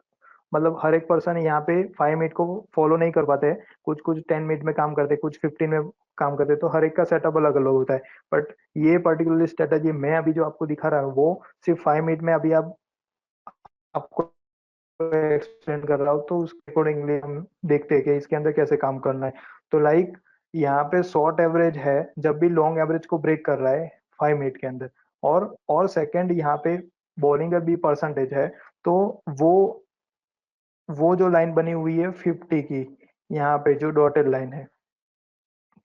मतलब हर एक पर्सन यहाँ पे 5 मिनट को फॉलो नहीं कर पाते हैं। कुछ कुछ 10 मिनट में काम करते हैं, कुछ 15 में काम करते हैं। तो हर एक का सेटअप अलग अलग होता है। बट ये पर्टिकुलर स्ट्रेटेजी मैं अभी जो आपको दिखा रहा हूँ वो सिर्फ 5 मिनट में अभी आप आपको एक्सप्लेन कर रहा हूँ। तो उसके अकॉर्डिंगली हम देखते हैं कि इसके अंदर कैसे काम करना है। तो लाइक यहाँ पे शॉर्ट एवरेज है जब भी लॉन्ग एवरेज को ब्रेक कर रहा है 5 मिनट के अंदर। और सेकंड यहाँ पे बॉलिंग का भी परसेंटेज है। तो वो वो जो लाइन बनी हुई है 50 की, यहाँ पे जो डॉटेड लाइन है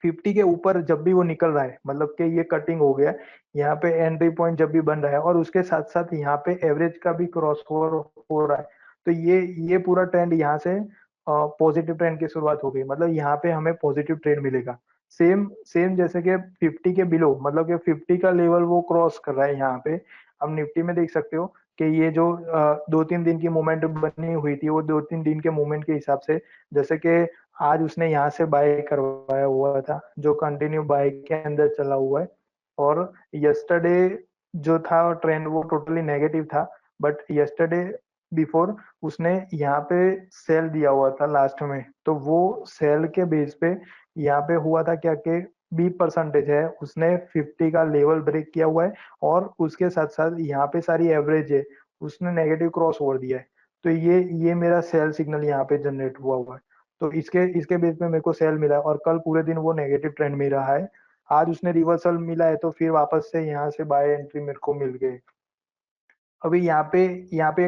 50 के ऊपर जब भी वो निकल रहा है मतलब कि ये कटिंग हो गया, यहाँ पे एंट्री पॉइंट जब भी बन रहा है और उसके साथ साथ यहाँ पे एवरेज का भी क्रॉस ओवर हो रहा है। तो ये पूरा ट्रेंड यहाँ से पॉजिटिव ट्रेंड की शुरुआत हो गई, मतलब यहाँ पे हमें पॉजिटिव ट्रेंड मिलेगा। सेम सेम जैसे कि 50 के बिलो, मतलब कि 50 का लेवल वो क्रॉस कर रहा है यहाँ पे। हम निफ्टी में देख सकते हो कि ये जो 2-3 दिन की मूवमेंट बनी हुई थी वो 2-3 दिन के मूवमेंट के हिसाब से, जैसे कि आज उसने यहाँ से बाय करवाया हुआ था जो कंटिन्यू बाय के अंदर चला हुआ है। और यस्टरडे जो था ट्रेंड वो टोटली नेगेटिव था। बट यस्टरडे बिफोर उसने यहाँ पे सेल दिया हुआ था लास्ट में, तो वो सेल के बेस पे यहाँ पे हुआ था क्या कि बी परसेंटेज है उसने 50 का लेवल ब्रेक किया हुआ है। और उसके साथ साथ यहाँ पे सारी एवरेज है उसने नेगेटिव क्रॉस ओवर दिया है। तो ये मेरा सेल सिग्नल यहाँ पे जनरेट हुआ है। तो इसके इसके बेस पे मेरे को सेल मिला है और कल पूरे दिन वो नेगेटिव ट्रेंड में रहा है। आज उसने रिवर्सल मिला है तो फिर वापस से यहाँ से बाय एंट्री मेरे को मिल गई। अभी यहाँ पे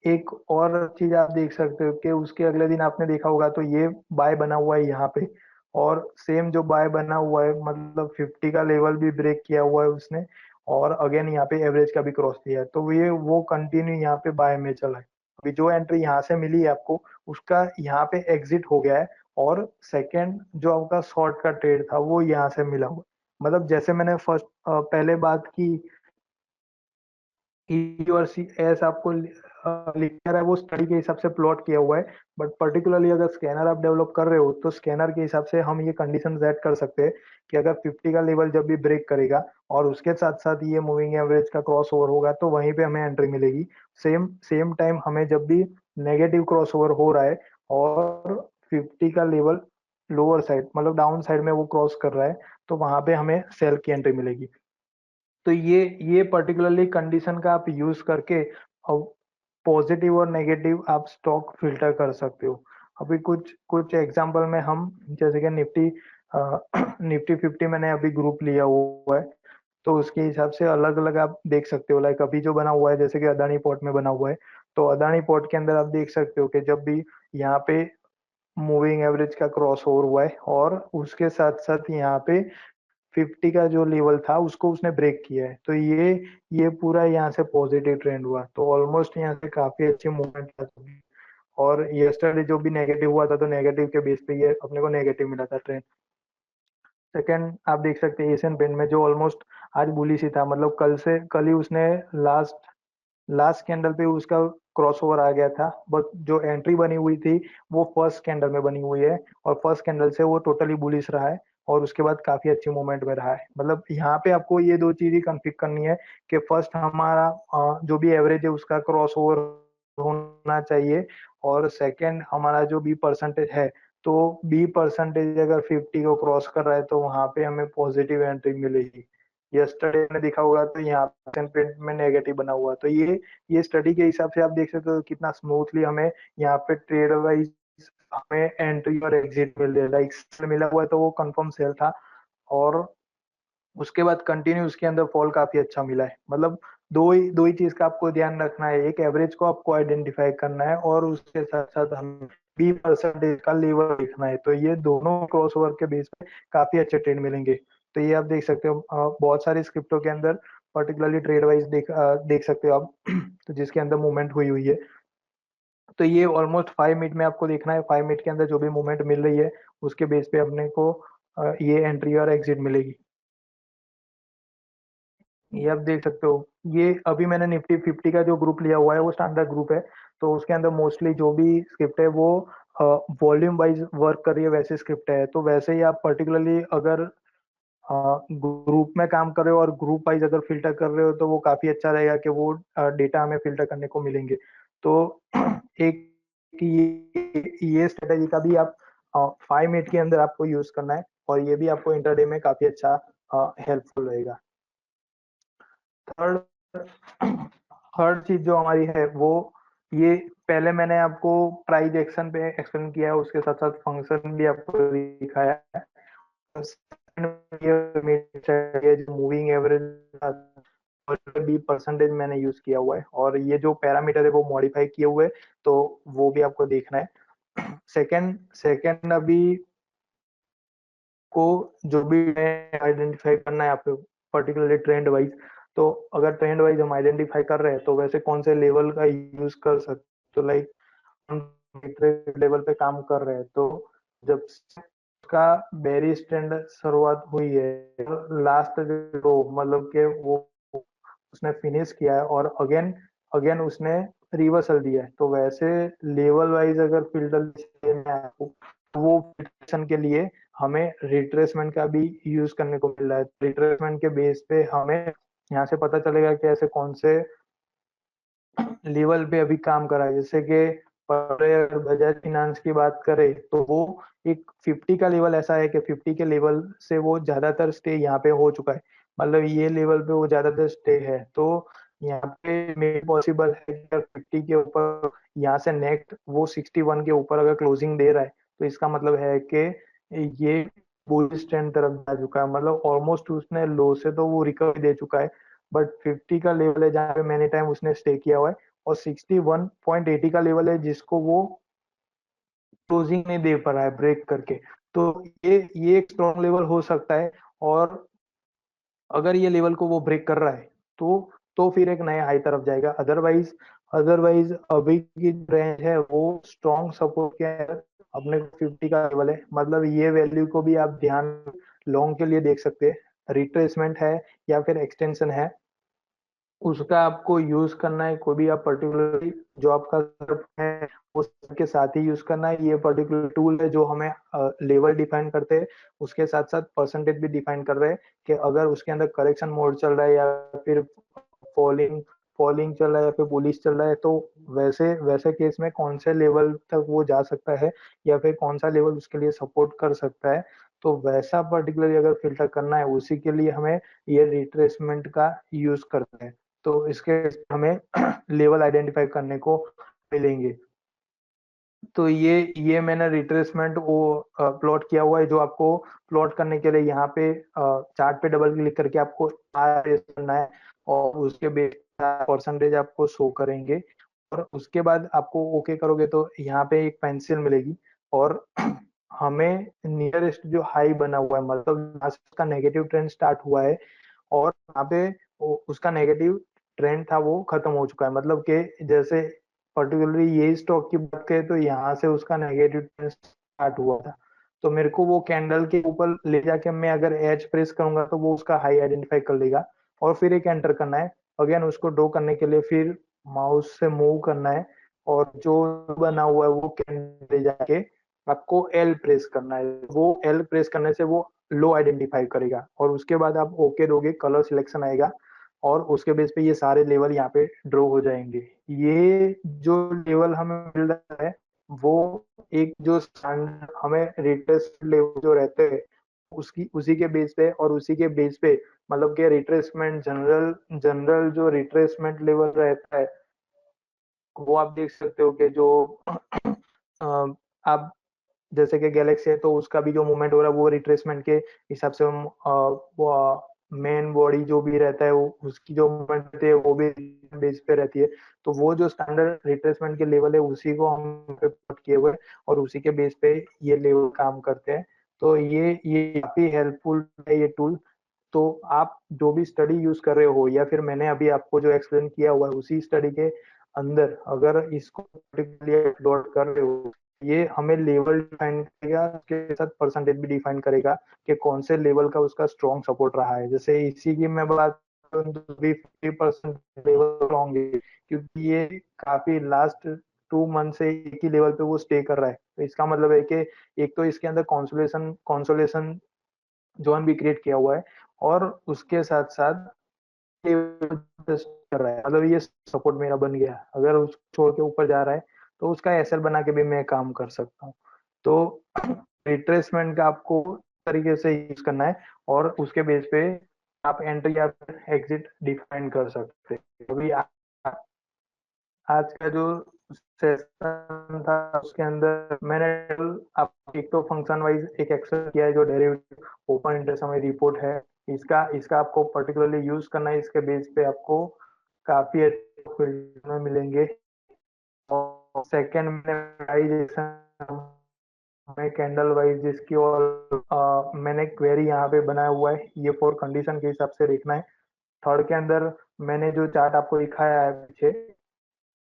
एक और चीज आप देख सकते हो कि उसके अगले दिन आपने देखा होगा तो ये बाय बना हुआ है यहाँ पे, और सेम जो बाय बना हुआ है मतलब 50 का लेवल भी ब्रेक किया हुआ है उसने, और अगेन यहाँ पे एवरेज का भी क्रॉस किया है, तो ये वो कंटिन्यू यहाँ पे बाय में चला है। अभी जो एंट्री यहाँ से मिली है आपको, उसका यहाँ पे एग्जिट हो गया है, और सेकंड जो आपका शॉर्ट का ट्रेड था वो यहाँ से मिला हुआ है। मतलब जैसे मैंने फर्स्ट पहले बात की ई और सी एस आपको लिखा है वो स्टडी के हिसाब से प्लॉट किया हुआ है, बट पर्टिकुलरली अगर स्कैनर आप डेवलप कर रहे हो तो स्कैनर के हिसाब से हम ये कंडीशन सेट कर सकते हैं कि अगर 50 का लेवल जब भी ब्रेक करेगा और उसके साथ साथ ये मूविंग एवरेज का क्रॉस ओवर होगा तो वहीं पे हमें एंट्री मिलेगी। सेम सेम टाइम हमें जब भी नेगेटिव क्रॉस ओवर हो रहा है और 50 का लेवल लोअर साइड मतलब डाउन साइड में वो क्रॉस कर रहा है, तो वहां पे हमें सेल की एंट्री मिलेगी। तो ये पर्टिकुलरली कंडीशन का आप यूज करके पॉजिटिव और नेगेटिव आप स्टॉक फिल्टर कर सकते हो। अभी कुछ कुछ एग्जांपल में हम जैसे कि निफ्टी निफ्टी 50 मैंने अभी ग्रुप लिया हुआ है, तो उसके हिसाब से अलग अलग आप देख सकते हो। लाइक अभी जो बना हुआ है जैसे कि अदानी पोर्ट में बना हुआ है, तो अदानी पोर्ट के अंदर आप देख सकते हो कि जब भी यहाँ पे मूविंग एवरेज का क्रॉस ओवर हुआ है और उसके साथ साथ यहाँ पे 50 का जो लेवल था उसको उसने ब्रेक किया है, तो ये पूरा यहाँ से पॉजिटिव ट्रेंड हुआ, तो ऑलमोस्ट यहाँ से काफी अच्छी मूवमेंट आ चुकी है। और यस्टरडे जो भी नेगेटिव हुआ था तो नेगेटिव के बेस पे ये अपने को नेगेटिव मिला था ट्रेंड। सेकंड आप देख सकते हैं एशियन पेंट में जो ऑलमोस्ट आज बुलिश ही था, मतलब कल ही उसने लास्ट लास्ट कैंडल पे उसका क्रॉस ओवर आ गया था, बट जो एंट्री बनी हुई थी वो फर्स्ट कैंडल में बनी हुई है, और फर्स्ट कैंडल से वो टोटली बुलिश रहा है, और उसके बाद काफी अच्छी मूवमेंट में रहा है। मतलब यहाँ पे आपको ये दो चीज ही कन्फिग करनी है कि फर्स्ट हमारा जो भी एवरेज है उसका क्रॉस ओवर होना चाहिए, और सेकंड हमारा जो बी परसेंटेज है, तो बी परसेंटेज अगर 50 को क्रॉस कर रहा है तो वहां पे हमें पॉजिटिव एंट्री मिलेगी। यस्टरडे ने देखा होगा तो यहाँ पे में नेगेटिव बना हुआ, तो ये स्टडी के हिसाब से आप देख सकते हो कितना स्मूथली हमें यहाँ पे ट्रेड वाइज हमें एंट्री और एग्जिट मिल रहा है। लाइक मिला हुआ है तो वो कंफर्म सेल था, और उसके बाद कंटिन्यू उसके अंदर फॉल काफी अच्छा मिला है। मतलब दो ही चीज का आपको ध्यान रखना है, एक एवरेज को आपको आइडेंटिफाई करना है और उसके साथ साथ हमें 20% का लेवल देखना है, तो ये दोनों क्रॉस ओवर के बेस पे काफी अच्छे ट्रेंड मिलेंगे। तो ये आप देख सकते हो बहुत सारे स्क्रिप्टों के अंदर पर्टिकुलरली ट्रेड वाइज देख सकते हो आप तो जिसके अंदर मूवमेंट हुई हुई है, तो ये ऑलमोस्ट 5 मिनट में आपको देखना है, 5 मिनट के अंदर जो भी मूवमेंट मिल रही है उसके बेस पे अपने को ये एंट्री और एग्जिट मिलेगी। ये आप देख सकते हो, ये अभी मैंने निफ्टी 50 का जो ग्रुप लिया हुआ है वो स्टैंडर्ड ग्रुप है, तो उसके अंदर मोस्टली जो भी स्क्रिप्ट है वो वॉल्यूम वाइज वर्क कर रही है वैसे स्क्रिप्ट है, तो वैसे ही आप पर्टिकुलरली अगर ग्रुप में काम कर रहे हो और ग्रुप वाइज अगर फिल्टर कर रहे हो तो वो काफी अच्छा रहेगा कि वो डेटा हमें फिल्टर करने को मिलेंगे। तो एक ये स्ट्रेटेजी का भी आप 5 मिनट के अंदर आपको यूज करना है, और ये भी आपको इंटरडे में काफी अच्छा हेल्पफुल रहेगा। थर्ड थर्ड चीज जो हमारी है वो ये पहले मैंने आपको प्राइस एक्शन पे एक्सप्लेन किया है, उसके साथ साथ फंक्शन भी आपको दिखाया है। मूविंग एवरेज भी परसेंटेज मैंने यूज किया हुआ है, और ये जो पैरामीटर है वो मॉडिफाई किए हुए, तो वो भी आपको देखना है। सेकंड सेकंड अभी को जो भी आइडेंटिफाई करना है आपको पर्टिकुलरली ट्रेंड वाइज, तो अगर ट्रेंड वाइज हम आइडेंटिफाई कर रहे हैं तो वैसे कौन से लेवल का यूज कर सकते, तो लाइक लेवल पे काम कर रहे हैं, तो जब का बेरिश ट्रेंड शुरुआत हुई है लास्ट जो मतलब के वो उसने फिनिश किया है और अगेन अगेन उसने रिवर्सल दिया है, तो वैसे लेवल वाइज अगर फिल्टर में आपको तो वो फिल्ट्रेशन के लिए हमें रिट्रेसमेंट का भी यूज करने को मिल रहा है। रिट्रेसमेंट के बेस पे हमें यहाँ से पता चलेगा कि ऐसे कौन से लेवल पे अभी काम कर रहा है। जैसे कि अगर बजाज फाइनेंस की बात करें तो वो एक 50 का लेवल ऐसा है कि 50 के लेवल से वो ज्यादातर स्टे यहाँ पे हो चुका है, मतलब ये लेवल पे वो ज्यादातर स्टे है, तो यहाँ पे मे पॉसिबल है कि अगर 50 के ऊपर यहाँ से नेक्स्ट वो 61 के ऊपर अगर क्लोजिंग दे रहा है तो इसका मतलब है कि ये बुलिश ट्रेंड तरफ जा चुका है, मतलब ऑलमोस्ट उसने लो से तो वो रिकवर दे चुका है, बट 50 का लेवल है जहाँ पे मैनी टाइम उसने स्टे किया हुआ है, और 61.80 का लेवल है जिसको वो क्लोजिंग नहीं दे पा रहा है ब्रेक करके। तो ये एक स्ट्रॉन्ग लेवल हो सकता है, और अगर ये लेवल को वो ब्रेक कर रहा है तो फिर एक नए हाई तरफ जाएगा। अदरवाइज अदरवाइज अभी की रेंज है वो स्ट्रॉन्ग सपोर्ट के अंदर अपने को 50 का लेवल है, मतलब ये वैल्यू को भी आप ध्यान लॉन्ग के लिए देख सकते हैं। रिट्रेसमेंट है या फिर एक्सटेंशन है, उसका आपको यूज करना है। कोई भी आप पर्टिकुलरली जो आपका सर्फ है उसके साथ ही यूज करना है। ये पर्टिकुलर टूल है जो हमें लेवल डिफाइन करते हैं, उसके साथ साथ परसेंटेज भी डिफाइन कर रहे हैं कि अगर उसके अंदर करेक्शन मोड चल रहा है या फिर फॉलिंग फॉलिंग चल रहा है या फिर बुलिश चल रहा है, तो वैसे वैसे केस में कौन से लेवल तक वो जा सकता है या फिर कौन सा लेवल उसके लिए सपोर्ट कर सकता है। तो वैसा पर्टिकुलरली अगर फिल्टर करना है उसी के लिए हमें ये रिट्रेसमेंट का यूज करते हैं। तो इसके हमें लेवल आइडेंटिफाई करने को मिलेंगे। तो ये मैंने रिट्रेसमेंट वो प्लॉट किया हुआ है, जो आपको प्लॉट करने के लिए यहाँ पे चार्ट पे डबल क्लिक करके आपको करना है, और उसके बेस परसेंटेज आपको शो करेंगे। और उसके बाद आपको ओके करोगे तो यहाँ पे एक पेंसिल मिलेगी, और हमें नियरेस्ट जो हाई बना हुआ है, मतलब यहाँ से उसका नेगेटिव ट्रेंड स्टार्ट हुआ है और यहाँ पे उसका नेगेटिव ट्रेंड था वो खत्म हो चुका है। मतलब कि जैसे पर्टिकुलरली ये स्टॉक की बात करें तो यहाँ से उसका नेगेटिव ट्रेंड स्टार्ट हुआ था, तो मेरे को वो कैंडल के ऊपर ले जाके मैं अगर एच प्रेस करूंगा तो वो उसका हाई आइडेंटिफाई कर लेगा, और फिर एक एंटर करना है। अगेन उसको ड्रॉ करने के लिए फिर माउस से मूव करना है, और जो बना हुआ है वो कैंडल ले जाके आपको एल प्रेस करना है। वो एल प्रेस करने से वो लो आइडेंटिफाई करेगा, और उसके बाद आप ओके दोगे, कलर सिलेक्शन आएगा, और उसके बेस पे ये सारे लेवल यहाँ पे ड्रॉ हो जाएंगे। ये जो लेवल हमें मिल रहा है वो एक जो हमें रिट्रेसमेंट लेवल जो रहते हैं उसकी उसी के बेस पे, और उसी के बेस पे मतलब कि रिट्रेसमेंट जनरल जनरल जो रिट्रेसमेंट लेवल रहता है वो आप देख सकते हो कि जो आप जैसे कि गैलेक्सी है तो उसका भी जो मूवमेंट हो रहा है वो रिट्रेसमेंट के हिसाब से हम वो मेन बॉडी जो भी रहता है वो उसकी जो मूवमेंट रहती है वो भी बेस पे रहती है। तो वो जो स्टैंडर्ड रिट्रेसमेंट के लेवल है उसी को हम पे प्लॉट किए हुए हैं, और उसी के बेस पे ये लेवल काम करते हैं। तो ये काफी हेल्पफुल है ये टूल। तो आप जो भी स्टडी यूज कर रहे हो या फिर मैंने अभी आपको जो एक्सप्लेन किया हुआ है उसी स्टडी के अंदर अगर इसको पर्टिकुलरली अपलोड कर रहे हो, ये हमें लेवल डिफाइन करेगा, उसके साथ परसेंटेज भी डिफाइन करेगा कि कौन से लेवल का उसका स्ट्रॉन्ग सपोर्ट रहा है। जैसे इसी की मैं बात करूं तो भी 50% लेवल स्ट्रॉन्ग है, क्योंकि ये काफी लास्ट 2 मंथ से एक ही लेवल पे वो स्टे कर रहा है। तो इसका मतलब है कि एक तो इसके अंदर कॉन्सोलेशन कॉन्सोलेशन जोन भी क्रिएट किया हुआ है, और उसके साथ साथ कर रहा है, मतलब ये सपोर्ट मेरा बन गया। अगर उस छोड़ के ऊपर जा रहा है तो उसका एसएल बना के भी मैं काम कर सकता हूँ। तो रिट्रेसमेंट का आपको तरीके से यूज करना है, और उसके बेस पे आप एंट्री या एग्जिट डिफाइन कर सकते हैं। अभी आज का जो सेशन था उसके अंदर मैंने आप एक तो फंक्शन वाइज एक एक्सेस किया है जो डेरिवेटिव ओपन इंटरेस्ट हमें रिपोर्ट है, इसका इसका आपको पर्टिकुलरली यूज करना है। इसके बेस पे आपको काफी अच्छे फील्ड में मिलेंगे। और सेकंड में मैं कैंडल वाइज जिसकी, और मैंने क्वेरी यहाँ पे बनाया हुआ है, ये फॉर कंडीशन के हिसाब से देखना है। थर्ड के अंदर मैंने जो चार्ट आपको दिखाया है पीछे,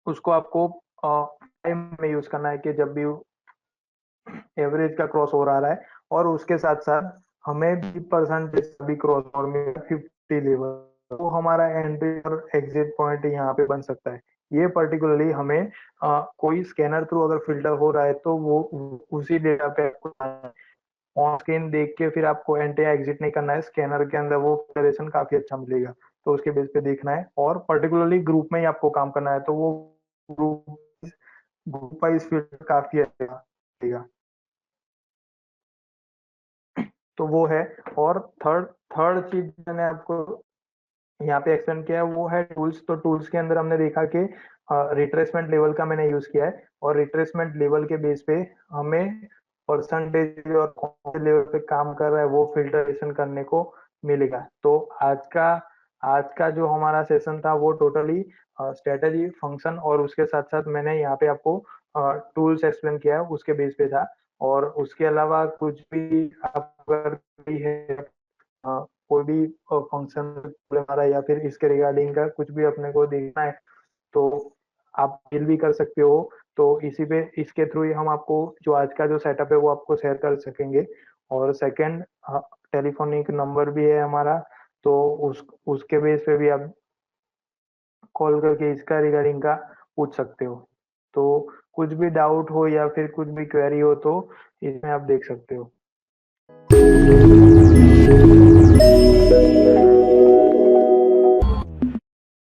उसको आपको टाइम में यूज करना है कि जब भी एवरेज का क्रॉस ओवर आ रहा है, और उसके साथ साथ हमें भी परसेंटेज भी क्रॉस ओवर में 50 लेवल, तो हमारा एंट्री और एग्जिट पॉइंट यहाँ पे बन सकता है। ये पर्टिकुलरली हमें कोई स्कैनर थ्रू अगर फिल्टर हो रहा है तो वो उसी डेटा पे आपको ऑन स्क्रीन देख के फिर आपको एंट्री या एग्जिट नहीं करना है। स्कैनर के अंदर वो फिल्ट्रेशन काफी अच्छा मिलेगा, तो उसके बेस पे देखना है, और पर्टिकुलरली ग्रुप में ही आपको काम करना है, तो वो ग्रुप ग्रुप वाइज फिल्टर काफी अच्छा रहेगा। तो वो है। और थर्ड थर्ड चीज मैंने आपको यहाँ पे एक्सप्लेन किया है वो है टूल्स। तो टूल्स के अंदर हमने देखा कि रिट्रेसमेंट लेवल का मैंने यूज किया है, और रिट्रेसमेंट लेवल के बेस पे हमें परसेंटेज और कौन से लेवल पे काम कर रहा है वो फिल्टरेशन करने को मिलेगा। तो आज का जो हमारा सेशन था वो टोटली स्ट्रेटेजी, फंक्शन और उसके साथ-साथ मैंने यहाँ पे आपको टूल्स एक्सप्लेन किया है, उसके बेस पे था। और उसके अलावा कुछ भी आप अगर कोई है कोई भी फंक्शन हमारा या फिर इसके रिगार्डिंग का कुछ भी अपने को देखना है, तो आप मेल भी कर सकते हो। तो इसी पे इसके थ्रू ही हम आपको जो आज का जो सेटअप है वो आपको शेयर कर सकेंगे। और सेकंड टेलीफोनिक नंबर भी है हमारा, तो उसके बेस पे भी आप कॉल करके इसका रिगार्डिंग का पूछ सकते हो। तो कुछ भी डाउट हो या फिर कुछ भी क्वेरी हो तो इसमें आप देख सकते हो।